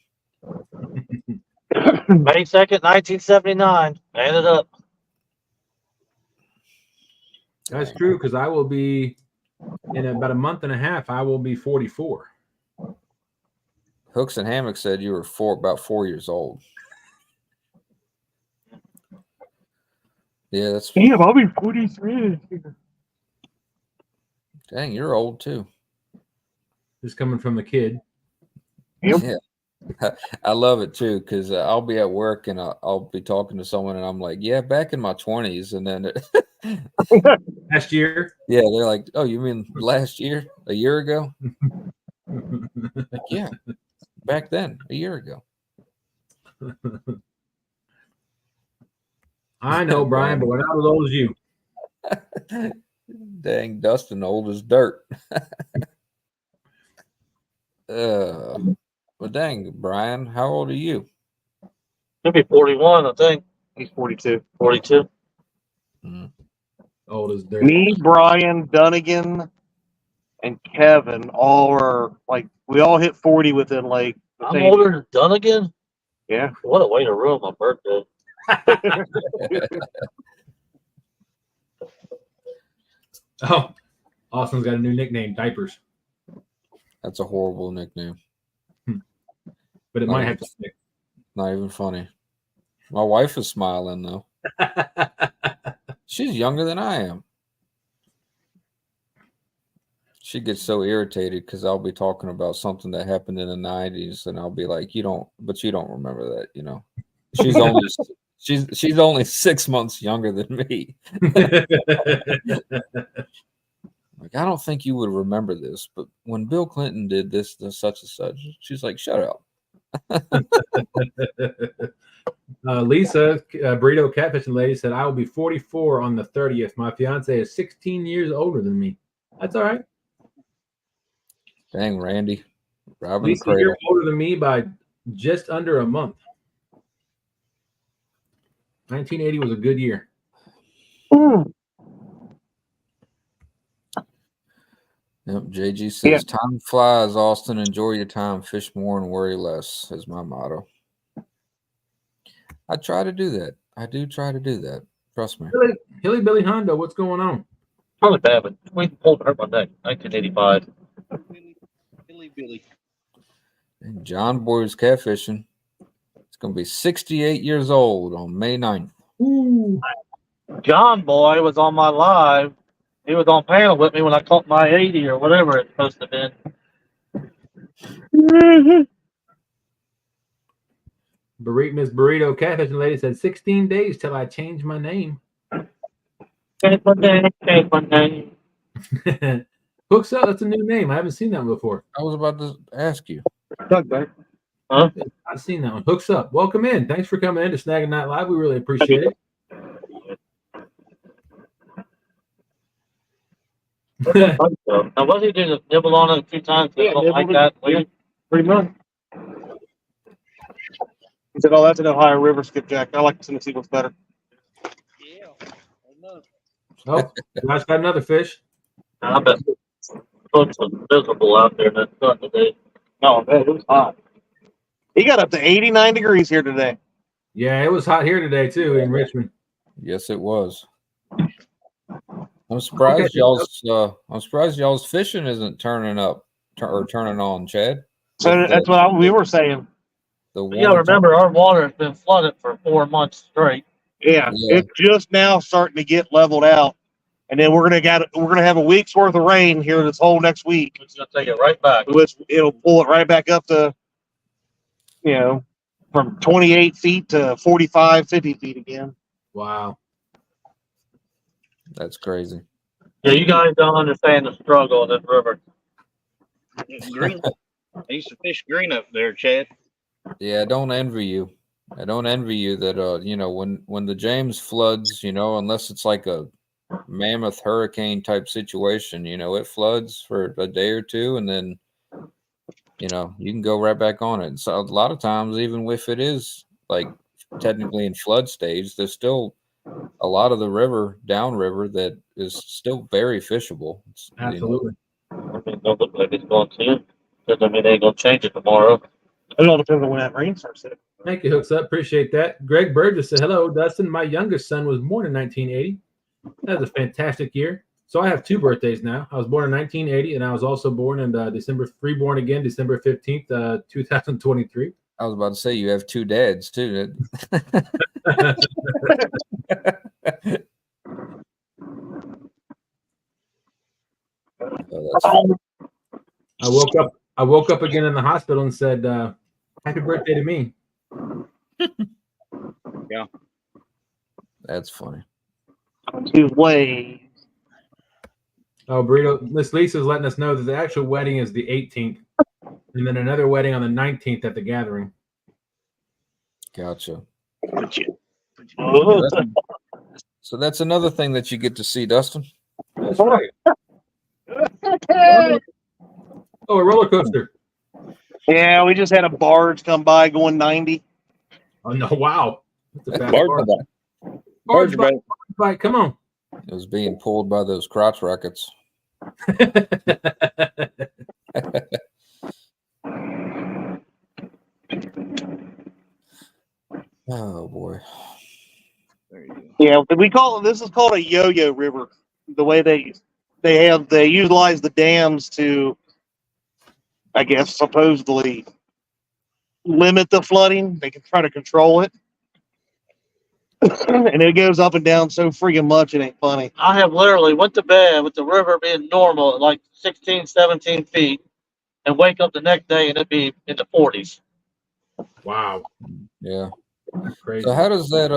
May 2nd, 1979. Add it up. That's true, because I will be, in about a month and a half, I will be 44. Hooks and Hammock said you were about 4 years old. Yeah, that's. Damn, I'll be 43. Dang, you're old too. Just coming from the kid. Yep. Yeah. I love it too, because I'll be at work and I'll be talking to someone and I'm like, yeah, back in my 20s. And then Last year? Yeah, they're like, oh, you mean last year? A year ago? Like, yeah, back then, a year ago. I know, Brian, but we're not as old as you. Dang, Dustin, old as dirt. Well, dang, Brian, how old are you? He'll be 41, I think. He's 42. 42. Old as dirt. Me, Brian, Dunnigan, and Kevin all are like, we all hit 40 within like the I'm same- older than Dunnigan? Yeah. What a way to ruin my birthday. Oh, Austin's got a new nickname, Diapers. That's a horrible nickname. But it might have to stick. Not even funny. My wife is smiling, though. She's younger than I am. She gets so irritated because I'll be talking about something that happened in the 90s, and I'll be like, you don't remember that, you know. She's only 6 months younger than me. Like, I don't think you would remember this, but when Bill Clinton did this, such and such, she's like, shut up. Lisa, Burrito Catfishing Lady, said, I will be 44 on the 30th. My fiance is 16 years older than me. That's all right. Dang, Randy. Robin Lisa, Cradle. you're older than me by just under a month. 1980 was a good year. Yep, JG says, time flies, Austin. Enjoy your time. Fish more and worry less is my motto. I try to do that. I do try to do that. Trust me. Hilly Billy Hondo, what's going on? Probably bad, but we pulled hurt my neck. 1985. Billy. And John Boy's catfishing. It's going to be 68 years old on May 9th. Ooh. John Boy was on my live. He was on panel with me when I caught my 80 or whatever it's supposed to have been. Miss Burrito Catfishing Lady said 16 days till I change my name. Change my name. Hooks Up. That's a new name. I haven't seen that one before. I was about to ask you. Doug, back. Huh? I've seen that one. Hooks Up. Welcome in. Thanks for coming in to Snaggin Night Live. We really appreciate it. Now, was he doing a nibble on it a few times? Yeah, Something like that. Pretty much. He said, "Oh, that's an Ohio River skipjack. I like Tennessee ones better." Yeah. Enough. Oh, you guys got another fish. I bet folks was miserable out there in that sun today. Oh, man, it was hot. He got up to 89 degrees here today. Yeah, it was hot here today too in Richmond. Yes, it was. I'm surprised y'all's fishing isn't turning up or turning on, Chad. So that's what we were saying. You gotta remember, our water has been flooded for 4 months straight. Yeah, it's just now starting to get leveled out, and then we're gonna have a week's worth of rain here this whole next week. It's gonna take it right back. Which it'll pull it right back up to, from 28 feet to 45, 50 feet again. Wow. That's crazy. Yeah, you guys don't understand the struggle of this river. Green. I used to fish green up there, Chad. Yeah, I don't envy you. I don't envy you that when the James floods, unless it's like a mammoth hurricane type situation, it floods for a day or two, and then you can go right back on it. So a lot of times, even if it is like technically in flood stage, there's still a lot of the river downriver that is still very fishable. Absolutely. I mean, don't look like it's going to. Doesn't mean they ain't gonna change it tomorrow. It all depends on when that rain starts hitting. Thank you, Hooks Up. Appreciate that. Greg Burgess said, "Hello, Dustin. My youngest son was born in 1980. That was a fantastic year. So I have 2 birthdays now. I was born in 1980, and I was also born in reborn again, December 15th, 2023. I was about to say you have 2 dads too. I woke up again in the hospital and said, "Happy birthday to me." Yeah. That's funny. 2 ways. Oh, Burrito, Miss Lisa's letting us know that the actual wedding is the 18th, and then another wedding on the 19th at the gathering. Gotcha. Oh. So that's another thing that you get to see, Dustin. That's right. Oh, a roller coaster. Yeah, we just had a barge come by going 90. Oh no! Wow. That's a fast Barge barge bike. bike. Come on. It was being pulled by those crotch rockets. Oh boy. There you go. Yeah, this is called a yo-yo river. The way they utilize the dams to, I guess, supposedly limit the flooding. They can try to control it. And it goes up and down so freaking much, it ain't funny. I have literally went to bed with the river being normal at like 16, 17 feet and wake up the next day and it be in the 40s. Wow. Yeah. Crazy. So how does that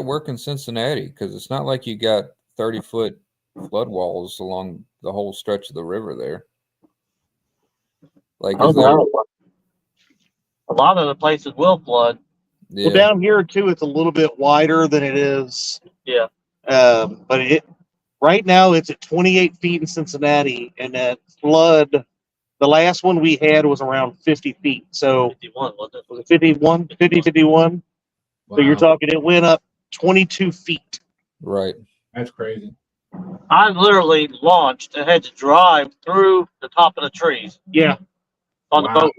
work in Cincinnati? Because it's not like you got 30-foot flood walls along the whole stretch of the river there. Like, A lot of the places will flood. yeah. Well, down here too, it's a little bit wider than it is. Yeah. But right now it's at 28 feet in Cincinnati, and that flood, the last one we had was around 50 feet. So 51, wasn't it? was it 51? 51? Wow. So you're talking, it went up 22 feet. Right. That's crazy. I literally launched and had to drive through the top of the trees Yeah. on Wow. the boat.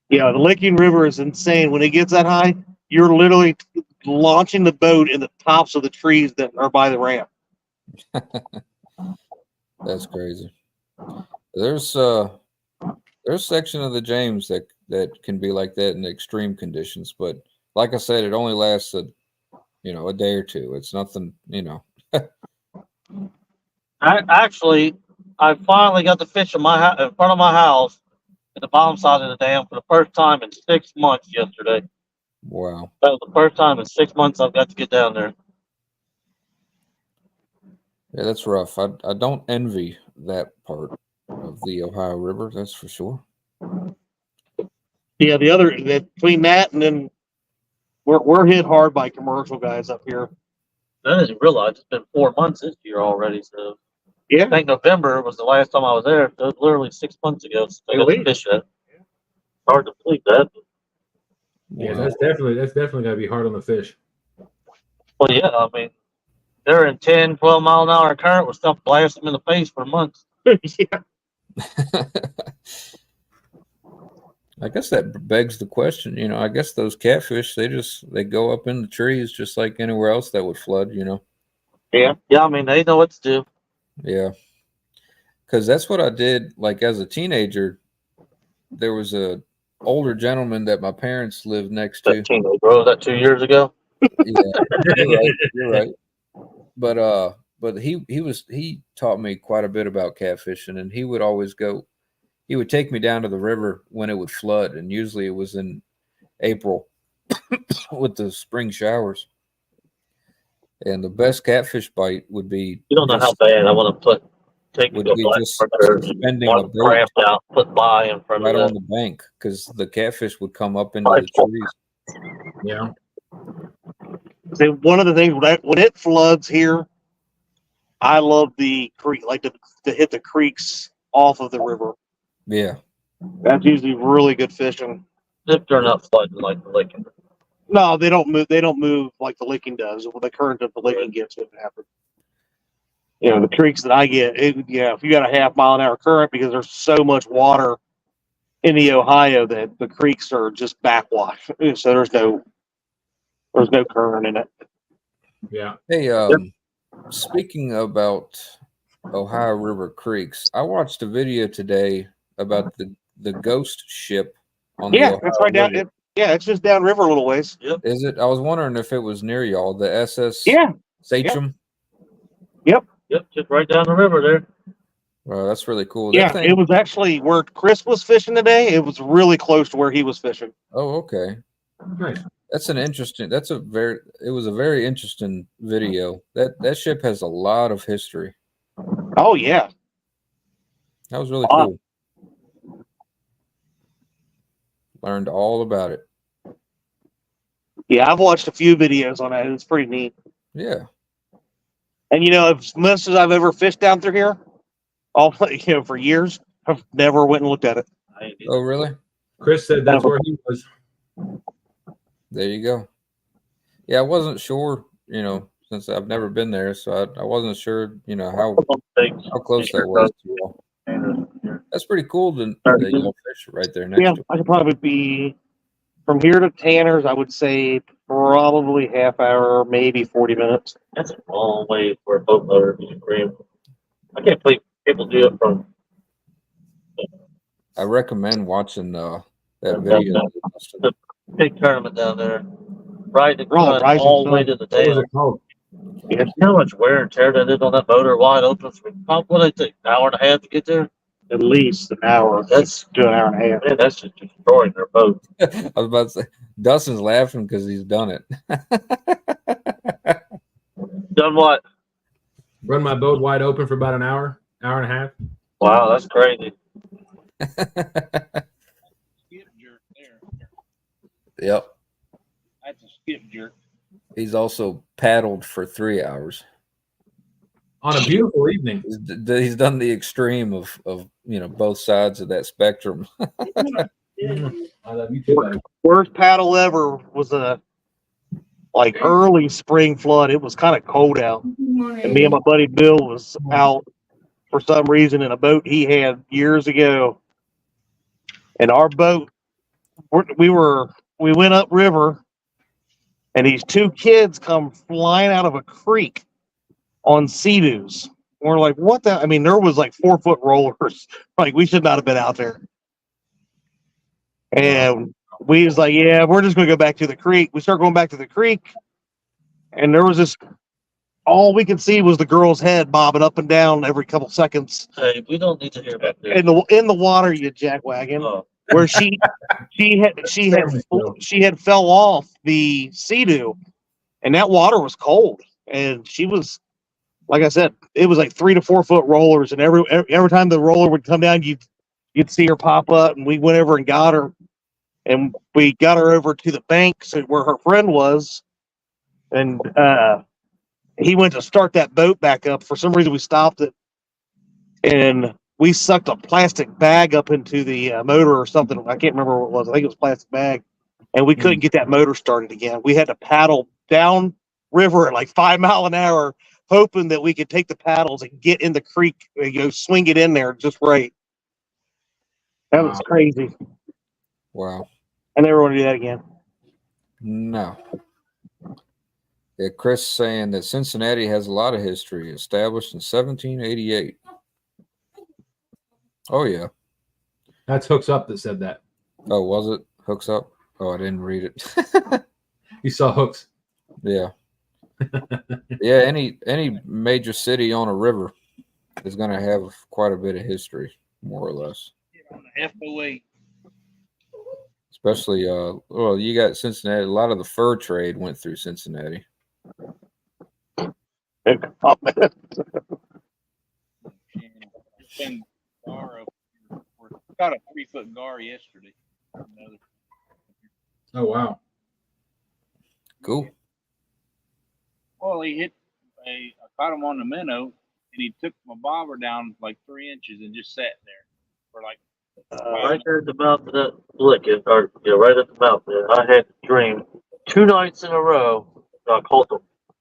Yeah, the Laken River is insane. When it gets that high, you're literally launching the boat in the tops of the trees that are by the ramp. That's crazy. There's a section of the James that can be like that in extreme conditions, but like I said, it only lasts a day or two. It's nothing, I finally got to fish in front of my house at the bottom side of the dam for the first time in 6 months yesterday. Wow. That was the first time in 6 months I've got to get down there. Yeah, that's rough. I don't envy that part of the Ohio River. That's for sure. Yeah, the other between that and then we're hit hard by commercial guys up here. I didn't realize it's been 4 months this year already. So I Yeah, think November was the last time I was there. It was literally 6 months ago. So I got to fish it. Hard to believe that. Yeah, Wow. that's definitely got to be hard on the fish. Well, yeah, I mean, they're in 10, 12 mile an hour current with stuff blasting them in the face for months. yeah. I guess that begs the question. I guess those catfish they go up in the trees just like anywhere else that would flood. Yeah, I mean, they know what to do. Yeah, because that's what I did. Like as a teenager, there was a older gentleman that my parents lived next to. That teenage bro, was that 2 years ago? Yeah, you're right. But he taught me quite a bit about catfishing, and he would always go. He would take me down to the river when it would flood, and usually it was in April with the spring showers. And the best catfish bite would be You don't know how bad I want to take would you to be a black just marker, suspending a one boat cramp down, put by in front right of on that. the bank because the catfish would come up into the trees. Yeah. So one of the things when it floods here, I love the creek, like to hit the creeks off of the river. Yeah. That's usually really good fishing. If they're not flooding like the Laken. No, they don't move. They don't move like the Laken does. Well, the current that the Laken gets would happen. The creeks that I get, if you got a half-mile-an-hour current, because there's so much water in the Ohio that the creeks are just backwash. So there's no current in it. Yeah. Hey, speaking about Ohio River creeks, I watched a video today about the ghost ship on the Ohio that's right down. River. It's just downriver a little ways. Yep. Is it? I was wondering if it was near y'all, the SS Sachem. Yep, just right down the river there. Oh, that's really cool. It was actually where Chris was fishing today. It was really close to where he was fishing. Oh, okay. Nice. It was a very interesting video. That ship has a lot of history. Oh yeah. That was really cool. Learned all about it. Yeah, I've watched a few videos on that. It's pretty neat. Yeah. And as much as I've ever fished down through here, for years, I've never went and looked at it. Oh, really? Chris said that's where he was. There you go. Yeah, I wasn't sure, since I've never been there, so I wasn't sure, how close that was to y'all. That's pretty cool that y'all fish right there next to it. I could probably be from here to Tanner's. I would say probably half hour, maybe 40 minutes. That's a long way for a boat motor to be. I can't believe people do it from. I recommend watching that video. The big tournament down there, right? Rising all the Sun. way to the What was dam. it called? You know how much wear and tear that is on that motor wide open for what did it take? An hour and a half to get there? At least an hour. That's to an hour and a half. Man, that's just destroying their boat. I was about to say, Dustin's laughing because he's done it. Done what? Run my boat wide open for about an hour and a half. Wow, that's crazy. Skip jerk there. Yep. That's a skip jerk. He's also paddled for 3 hours. On a beautiful evening. He's done the extreme of both sides of that spectrum. I love you too, buddy. Worst paddle ever was a early spring flood. It was kind of cold out, and me and my buddy Bill was out for some reason in a boat he had years ago. And our boat, we went up river, and these two kids come flying out of a creek on Sea-Doos. We're like, what the? I mean, there was 4-foot rollers. We should not have been out there. And we was like, yeah, we're just going to go back to the creek. We start going back to the creek, and there was this, all we could see was the girl's head bobbing up and down every couple seconds. Hey, we don't need to hear about this. In the water, you jackwagon. Oh. Where she had fell off the Sea-Doo, and that water was cold, and she was like I said, it was like 3 to 4 foot rollers, and every time the roller would come down, you'd see her pop up, and we went over and got her, and we got her over to the bank where her friend was, and he went to start that boat back up. For some reason, we stopped it, and we sucked a plastic bag up into the motor or something. I can't remember what it was. I think it was a plastic bag, and we couldn't get that motor started again. We had to paddle down river at like 5 mile an hour, hoping that we could take the paddles and get in the creek, swing it in there just right. That was crazy. Wow. I never want to do that again. No. Yeah, Chris saying that Cincinnati has a lot of history, established in 1788. Oh, yeah. That's Hooks Up that said that. Oh, was it? Hooks Up? Oh, I didn't read it. You saw Hooks. Yeah. Yeah, any major city on a river is going to have quite a bit of history, more or less. On the F.O.A. Especially, well, you got Cincinnati. A lot of the fur trade went through Cincinnati. Got a 3-foot gar yesterday. Oh, wow. Cool. Well, I caught him on the minnow, and he took my bobber down like 3 inches and just sat there for like. Right there at the mouth of that lick, right at the mouth there. I had a dream 2 nights in a row. I caught the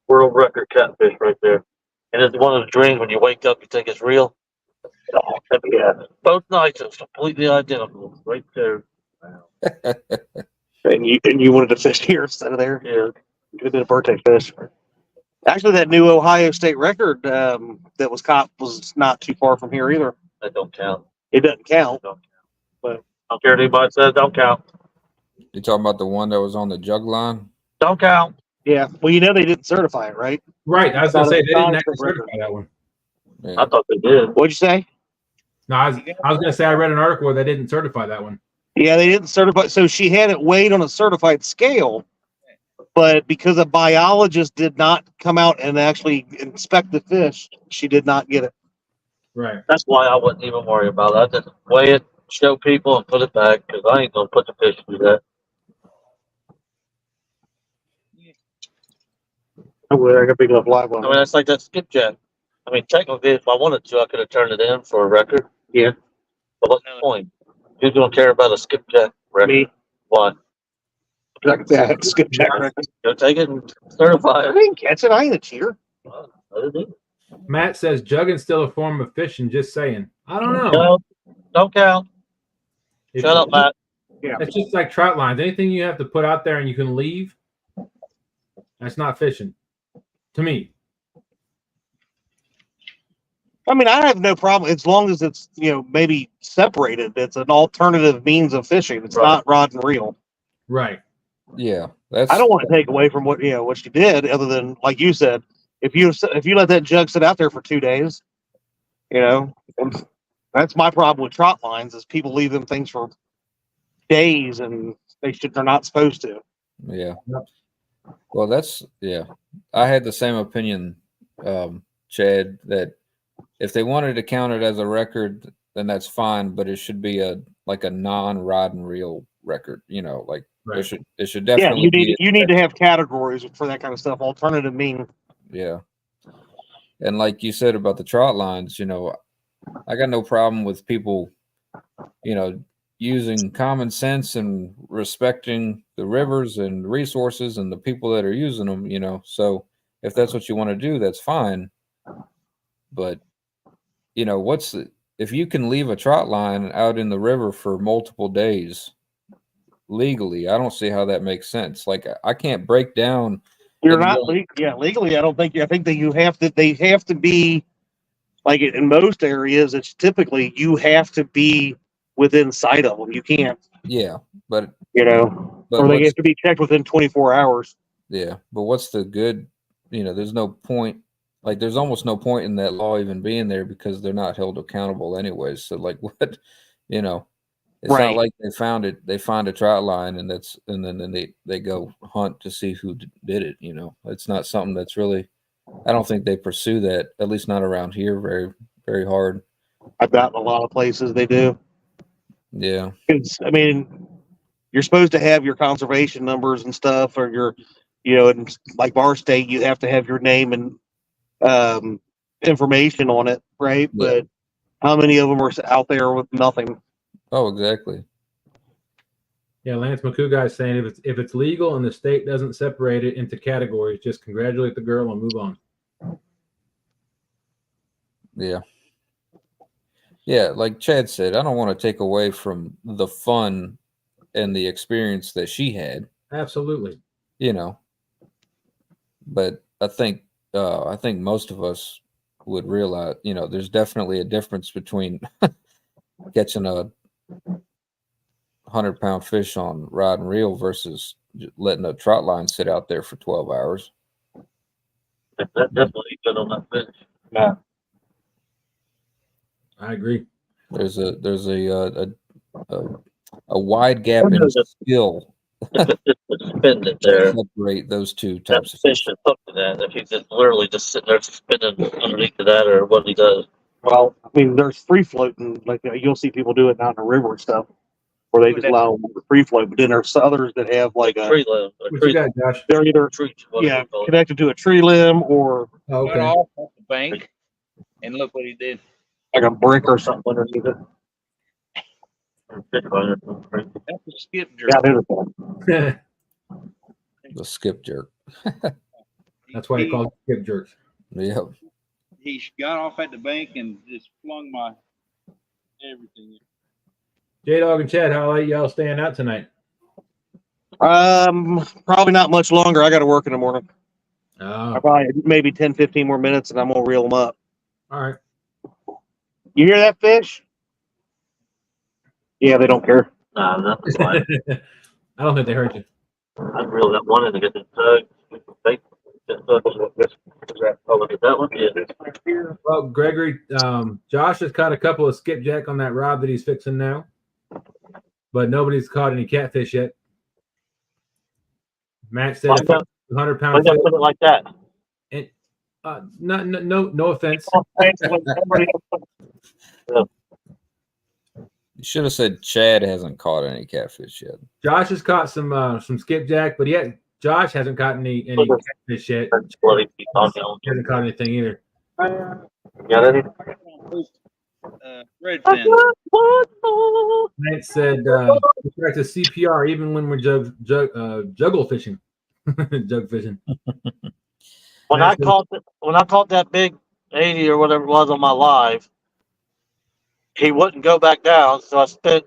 world record catfish right there. And it's one of those dreams when you wake up, you think it's real. Oh, yeah. Both nights it was completely identical. Right there. Wow. And you wanted to fish here instead of there? Yeah. You could have been a birthday fish. Actually, that new Ohio State record that was caught was not too far from here either. That don't count. It doesn't count. But I don't care what anybody says, don't count. You talking about the one that was on the jug line? Don't count. Yeah. Well, they didn't certify it, right? Right. I was going to say, they didn't actually record. certify that one. Yeah. I thought they did. What'd you say? No, I was going to say, I read an article where they didn't certify that one. Yeah, they didn't certify. So she had it weighed on a certified scale, but because a biologist did not come out and actually inspect the fish, she did not get it. Right. That's why I wouldn't even worry about it. I just weigh it, show people, and put it back because I ain't going to put the fish through that. I got a big enough live one. I mean, that's like that skipjack. I mean, technically, if I wanted to, I could have turned it in for a record. Yeah. But what's the point? Who's going to care about a skipjack record? Me. Why? That skipjack record. Go take it and certify I it. didn't catch it. I ain't a cheater. Well, let it do. Matt says jugging's still a form of fishing. Just saying. I don't know. No, don't count. Shut up, Matt. Yeah. It's just like trout lines. Anything you have to put out there and you can leave, that's not fishing. To me. I mean, I have no problem as long as it's maybe separated. It's an alternative means of fishing. It's not rod and reel. Right. Yeah. That's. I don't want to take away from what you did, other than like you said, if you let that jug sit out there for 2 days, that's my problem with trot lines is people leave them things for days and they're not supposed to. Yeah. Well, I had the same opinion, Chad, that if they wanted to count it as a record, then that's fine, but it should be a non-rod and reel record, right. It should definitely you need to have categories for that kind of stuff. Alternative mean. Yeah. And like you said about the trot lines, I got no problem with people, using common sense and respecting the rivers and resources and the people that are using them, so if that's what you want to do, that's fine. But, if you can leave a trot line out in the river for multiple days legally, I don't see how that makes sense. Like, I can't break down. You're not legally. I don't think. I think that they have to be like in most areas. It's typically you have to be within sight of them. You can't. Yeah, but or they have to be checked within 24 hours. Yeah, but what's the good? There's no point. Like, there's almost no point in that law even being there because they're not held accountable anyways. So, like, what? It's right. Not like they found it. They find a trout line, and then they go hunt to see who did it. It's not something that's really I don't think they pursue that, at least not around here, very, very hard. I bet in a lot of places they do. Yeah. I mean, you're supposed to have your conservation numbers and stuff, or your, in like our state, you have to have your name and information on it, right? Yeah. But how many of them are out there with nothing? Oh, exactly. Yeah, Lance McCoo guy's saying if it's legal and the state doesn't separate it into categories, just congratulate the girl and move on. Yeah. Yeah, like Chad said, I don't want to take away from the fun and the experience that she had. Absolutely. But I think most of us would realize, there's definitely a difference between catching a 100-pound fish on rod and reel versus letting a trout line sit out there for 12 hours. That definitely good on that fish. Yeah. I agree. There's a wide gap in skill Suspended there. to separate those two That types of fish fish. is hooked to that. If he's just literally just sitting there suspended underneath of that, or what he does. Well, I mean, there's free floating, like you'll see people do it down in the river and stuff, where they just allow them to free float. But then there's others that have like a Tree limb. What you got, Josh? they're either connected to a tree limb or Oh, Got okay. off the bank, and look what he did. like a brick or something underneath it. Fish finder. That's a skip jerk. Yeah, there's one. The skip jerk. That's why they call it skip jerks. Yeah. He got off at the bank and just flung my everything. J-Dog and Chad, how late y'all staying out tonight? Probably not much longer. I got to work in the morning. Oh, Probably maybe 10, 15 more minutes, and I'm gonna reel them up. all right. You hear that fish? Yeah, they don't care. Nah, that's fine. I don't think they heard you. I'd reel that one in to get the tug. Bait. Oh, look at that one. Yeah. Well, Gregory, Josh has caught a couple of skipjack on that rod that he's fixing now, but nobody's caught any catfish yet. Matt said Why if not- 100-pound Why you gotta fish. put it like that? No offense. You should have said Chad hasn't caught any catfish yet. Josh has caught some skipjack, but Josh hasn't caught any catfish yet. That's bloody piece on He hasn't caught anything either. Got any? Red fin. Matt said we practice CPR even when we're juggle fishing. Jug fishing. When I caught that big 80 or whatever it was on my live, he wouldn't go back down. So I spent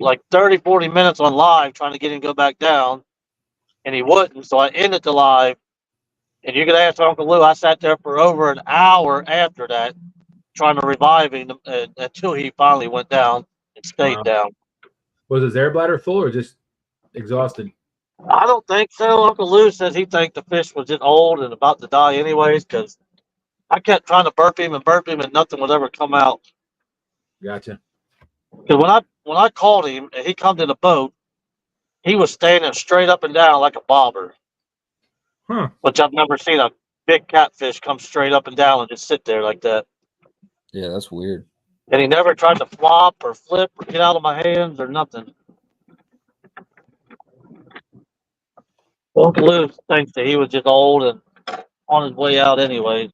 like 30, 40 minutes on live trying to get him to go back down, and he wouldn't. So I ended the live, and you could ask Uncle Lou. I sat there for over an hour after that trying to revive him until he finally went down and stayed down. Was his air bladder full or just exhausted? I don't think so. Uncle Lou says he thinks the fish was just old and about to die anyways, because I kept trying to burp him and nothing would ever come out. Gotcha. Because when I called him and he come in the boat, he was standing straight up and down like a bobber. Huh. Which I've never seen a big catfish come straight up and down and just sit there like that. Yeah, that's weird. And he never tried to flop or flip or get out of my hands or nothing. Uncle Lou thinks that he was just old and on his way out anyway.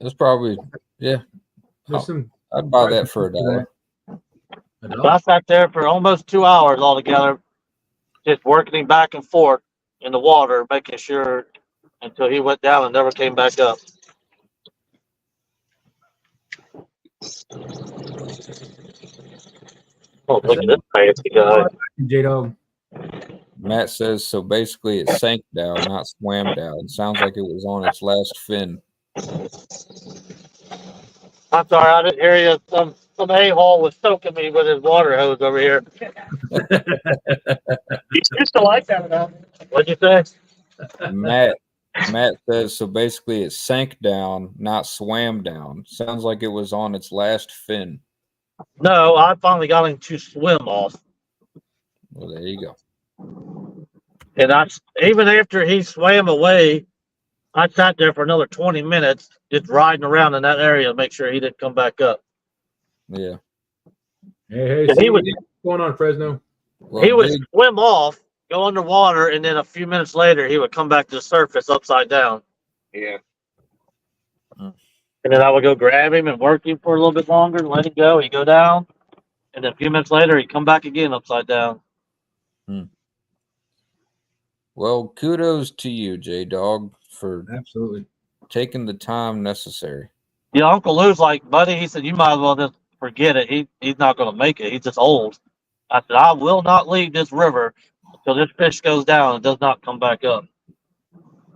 That's probably, yeah. There's some. I'd buy that for $1. But I sat there for almost 2 hours altogether, just working him back and forth in the water, making sure until he went down and never came back up. Oh, look at this fancy guy. J-Dog. Matt says, so basically it sank down, not swam down. Sounds like it was on its last fin. I'm sorry, I didn't hear you. Some a-hole was soaking me with his water hose over here. You used to like that enough. What'd you say? Matt says, so basically it sank down, not swam down. Sounds like it was on its last fin. No, I finally got him to swim off. Well, there you go. And even after he swam away, I sat there for another 20 minutes just riding around in that area to make sure he didn't come back up. Yeah. Hey, Yeah, see he would- what's going on, Fresno? Well, He would Big, swim off, go underwater, and then a few minutes later he would come back to the surface upside down. Yeah. And then I would go grab him and work him for a little bit longer and let him go. He'd go down. And then a few minutes later he'd come back again upside down. well, kudos to you, J Dog, for Absolutely. taking the time necessary. Yeah, Uncle Lou's like, buddy, he said, you might as well just forget it. He's not going to make it. He's just old. I said, I will not leave this river until this fish goes down and does not come back up.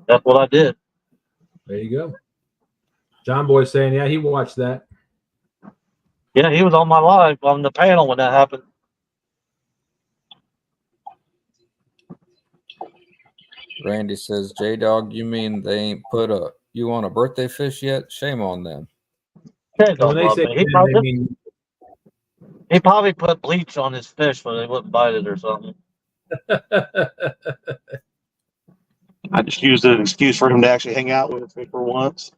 That's what I did. There you go. John Boy's saying, yeah, he watched that. Yeah, he was on my live on the panel when that happened. Randy says, J Dog, you mean they ain't put you on a birthday fish yet? Shame on them. Okay, So when they say that, they mean he probably put bleach on his fish so they wouldn't bite it or something. I just used an excuse for him to actually hang out with me for once.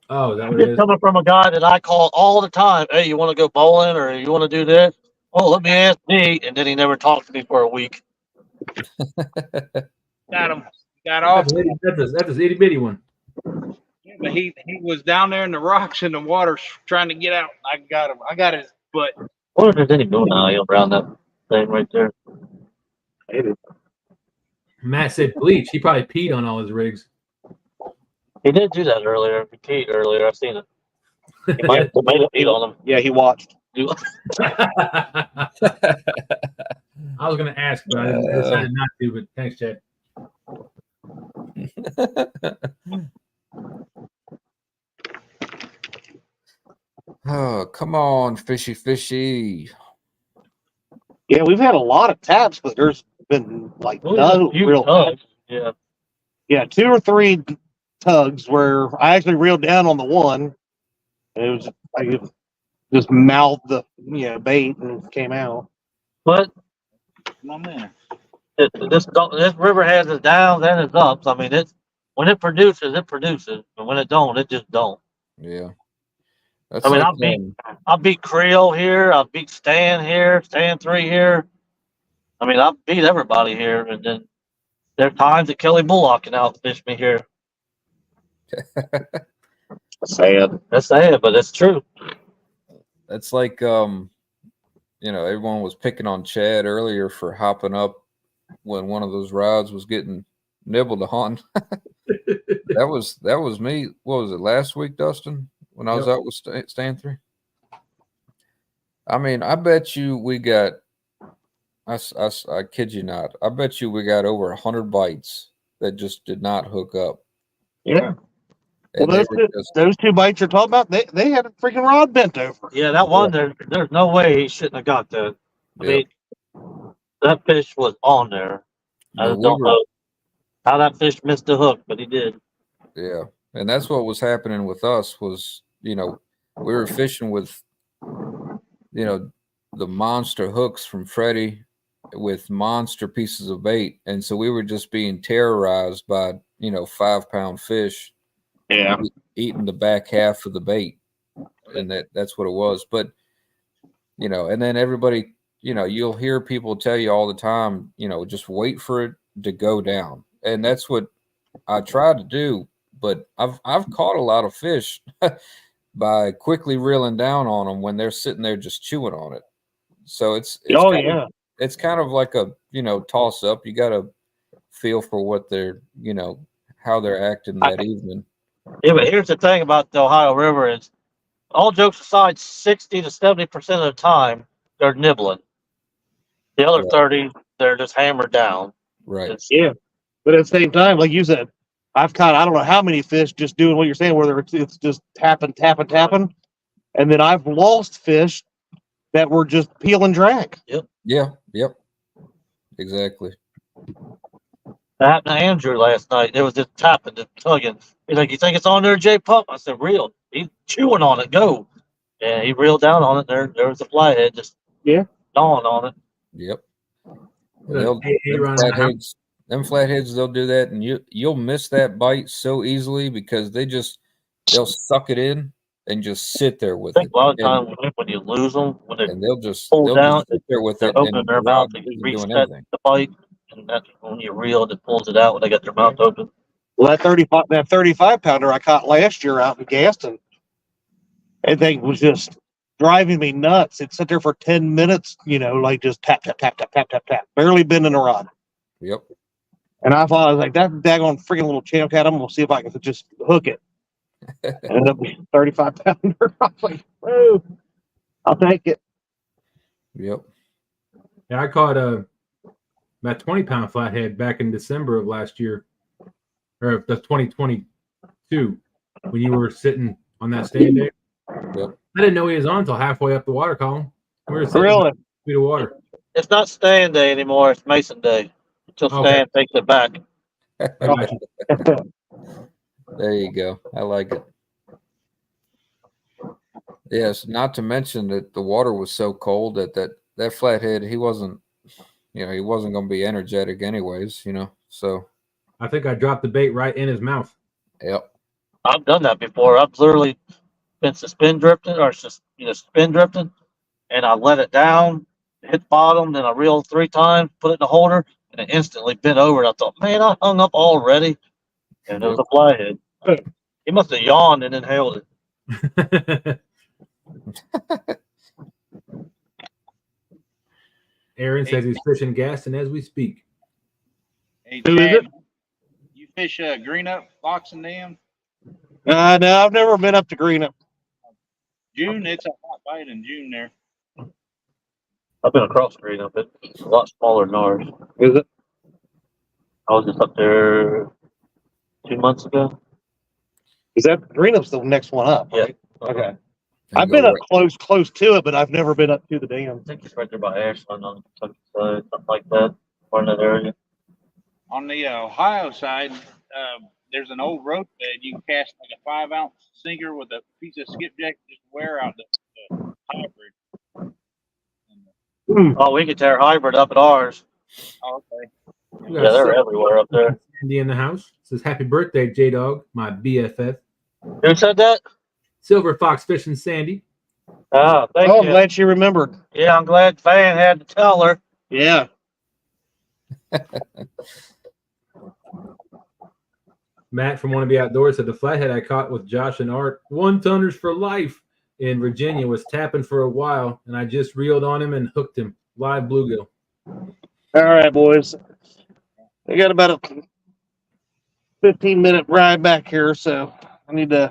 oh, is that what it It's is? coming from a guy that I call all the time. Hey, you want to go bowling or you want to do this? Oh, let me ask me. And then he never talked to me for a week. Got him. Got off. That's his itty bitty one. But he was down there in the rocks in the water trying to get out. I got him. I got his butt. I wonder if there's any moon eye around that thing right there. Maybe. Matt said bleach. He probably peed on all his rigs. He did do that earlier. He peed earlier. I've seen it. He might have made a peed on him. Yeah, he watched. I was going to ask, but I decided not to. But thanks, Chad. Oh, come on, fishy. Yeah, we've had a lot of taps, but there's been like no Few real. tugs. Yeah. Yeah, 2 or 3 tugs where I actually reeled down on the one, and it was I just mouthed the bait and came out. But Come on, man. this river has its downs and its ups. I mean, when it produces, it produces. But when it don't, it just don't. Yeah. That's I mean, like, I beat Creole here. I beat Stan here. Stan 3 here. I mean, I beat everybody here. And then there are times that Kelly Bullock can outfish me here. Sad. That's sad, but it's true. that's like everyone was picking on Chad earlier for hopping up when one of those rods was getting nibbled on. that was me. What was it, last week, Dustin? When I was out with Stan 3? I mean, I bet you we got I kid you not. I bet you we got over 100 bites that just did not hook up. Yeah. And Well, those 2 bites you're talking about, they had a freaking rod bent over. Yeah, that one, there's no way he shouldn't have got that. I mean, that fish was on there. I just don't know how that fish missed the hook, but he did. Yeah. And that's what was happening with us was, we were fishing with, the monster hooks from Freddie with monster pieces of bait. And so we were just being terrorized by, 5-pound fish. Yeah. Eating the back half of the bait. And that's what it was. But, and then everybody, you'll hear people tell you all the time, just wait for it to go down. And that's what I try to do. But I've caught a lot of fish by quickly reeling down on them when they're sitting there just chewing on it. So it's kind of like a toss up. You got to feel for what they're how they're acting that evening. Yeah, but here's the thing about the Ohio River is, all jokes aside, 60 to 70% of the time they're nibbling. The other 30, they're just hammered down. Right. Yeah. But at the same time, like you said, I've caught I don't know how many fish just doing what you're saying, where it's just tapping. And then I've lost fish that were just peel and drag. Yep. Yeah. Yep. Exactly. That happened to Andrew last night. It was just tapping, just tugging. He's like, "You think it's on there, J Pup?" I said, "Reel. He's chewing on it. Go." And he reeled down on it. There was a flathead just gnawing on it. Yep. Hey, Ron, them flatheads, they'll do that, and you'll miss that bite so easily because they'll suck it in and just sit there with I think it. a lot of times when you lose them, when they And they'll just pull down, sit there with they're it, opening and their the mouth rod to isn't doing reset anything. the bite, and that's when you reel it pulls it out when they got their mouth open. Well, that 35 pounder I caught last year out in Gaston, that thing was just driving me nuts. It sat there for 10 minutes, like just tap, tap, tap, tap, tap, tap, tap, barely bending a rod. Yep. And I thought, I was like, that daggone freaking little champ cat, I'm going to see if I can just hook it. Ended up being 35 pounder. I was like, whoa, I'll take it. Yep. Yeah, I caught that 20-pound flathead back in December of last year, or the 2022, when you were sitting on that stand day. Yep. I didn't know he was on until halfway up the water column. We were sitting Really? 2 feet of water. It's not stand day anymore. It's Mason day. Until Okay. Stan takes it back. I got you. There you go. I like it. Yes, not to mention that the water was so cold that flathead, he wasn't going to be energetic anyways, So, I think I dropped the bait right in his mouth. yep. I've done that before. I've literally been spin drifting, and I let it down, hit bottom, then I reeled 3 times, put it in the holder, and it instantly bent over. And I thought, man, I hung up already, and it was a flathead. He must have yawned and inhaled it. Aaron says he's fishing Gaston as we speak. Hey, Who is Chad, it? you fish green up locks and dam? No, I've never been up to Greenup. June, it's a hot bite in June there. I've been across the green up it. It's a lot smaller than ours. Is it? I was just up there 2 months ago. Is that Greenup's the next one up? Yeah. Right? Okay. And I've go been up right- close to it, but I've never been up to the dam. I think it's right there by Ashland on the Kentucky side, something like that, or in that area. On the Ohio side, there's an old road bed. You can cast like a 5-ounce sinker with a piece of skipjack, just wear out the hybrid. Oh, we could tear hybrid up at ours. Oh, okay. We Yeah, got they're Sandy everywhere up there. in the house. Says happy birthday, J Dog, my BFF. Who said that? Silver Fox Fishing Sandy. Oh, thank I'm you. glad she remembered. Yeah, I'm glad Fan had to tell her. Yeah. Matt from Wanna Be Outdoors said the flathead I caught with Josh and Art, 1-tonners for life in Virginia, was tapping for a while, and I just reeled on him and hooked him. Live bluegill. All right, boys. We got about a 15-minute ride back here, so I need to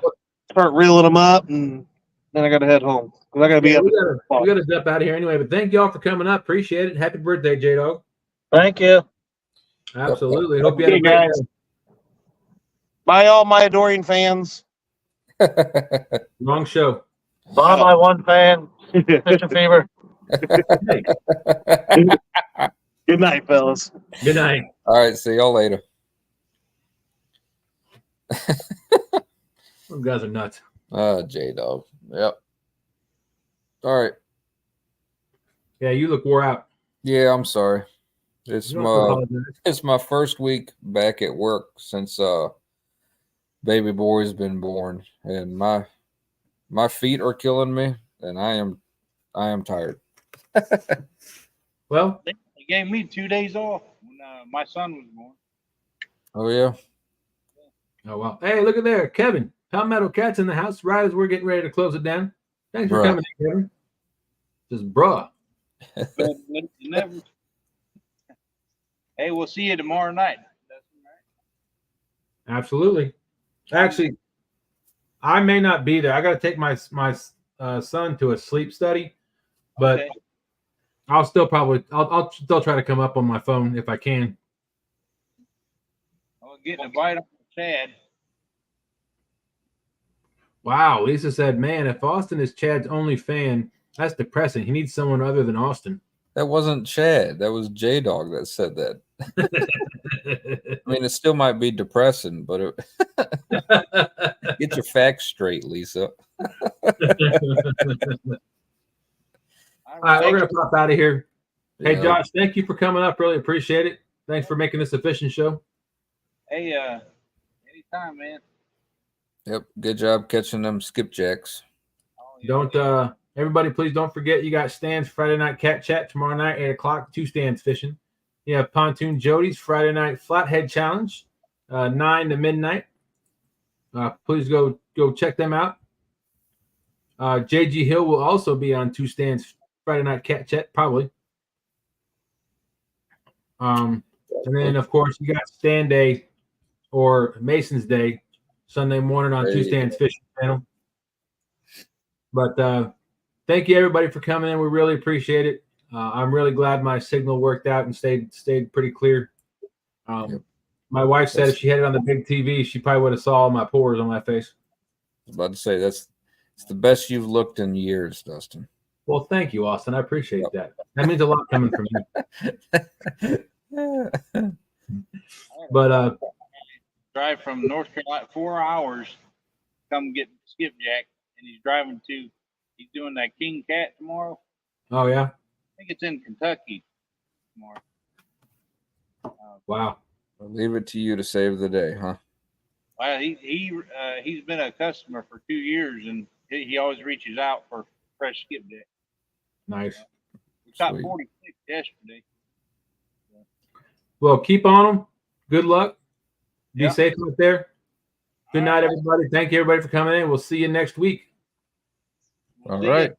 start reeling them up, and then I got to head home. 'Cause I got to be Yeah, up. we gotta jump out of here anyway, but thank y'all for coming up. Appreciate it. Happy birthday, J Dog. Thank you. Absolutely. Hope you had a Okay, great guys. day. Bye, all my adoring fans. Long show. Bye, my one fan. Fishing fever. Hey, Good night, fellas. good night. All right, see y'all later. Those guys are nuts. J-Dog. Yep. All right. Yeah, you look wore out. Yeah, I'm sorry. It's You don't have to my apologize. it's my first week back at work since baby boy's been born, and my feet are killing me, and I am tired. Well, They gave me 2 days off when my son was born. Oh yeah. oh well. Hey, look at there. Kevin. Palmetto Cat's in the house right as we're getting ready to close it down. Thanks for Bruh. coming in, Kevin. Just bruh. But you never. Hey, we'll see you tomorrow night. That's all right. Absolutely. Actually, I may not be there. I got to take my son to a sleep study, but Okay. I'll still try to come up on my phone if I can. I'm getting a bite on Chad. Wow, Lisa said, "Man, if Austin is Chad's only fan, that's depressing. He needs someone other than Austin." That wasn't Chad. That was J-Dog that said that. I mean, it still might be depressing, but get your facts straight, Lisa. All right, we're gonna pop out of here. Hey, Yeah. Josh, thank you for coming up. Really appreciate it. Thanks for making this a fishing show. Hey, anytime, man. Yep. Good job catching them skipjacks. Oh, yeah. Don't everybody, please don't forget you got stands Friday night cat chat tomorrow night 8 o'clock. 2 stands fishing. You have Pontoon Jodi's Friday night flathead challenge, 9 to midnight. Please go check them out. JG Hill will also be on 2 stands Friday night cat chat probably. And then of course you got stand day or Mason's Day Sunday morning on 2 stands fishing channel. But thank you everybody for coming in. We really appreciate it. I'm really glad my signal worked out and stayed pretty clear. My wife said if she had it on the big TV, she probably would have saw all my pores on my face. I was about to say it's the best you've looked in years, Dustin. Well, thank you, Austin. I appreciate that. That means a lot coming from you. But drive from North Carolina 4 hours, come get skipjack, and he's doing that King Cat tomorrow. Oh yeah. I think it's in Kentucky tomorrow. Wow. I'll leave it to you to save the day, huh? Well, he's been a customer for 2 years, and he always reaches out for fresh skipjack. Nice. We caught Sweet. 46 yesterday. Well, keep on them. Good luck. Be Yeah. safe out there. Good All night, right. everybody. Thank you, everybody, for coming in. We'll see you next week. All See ya. right.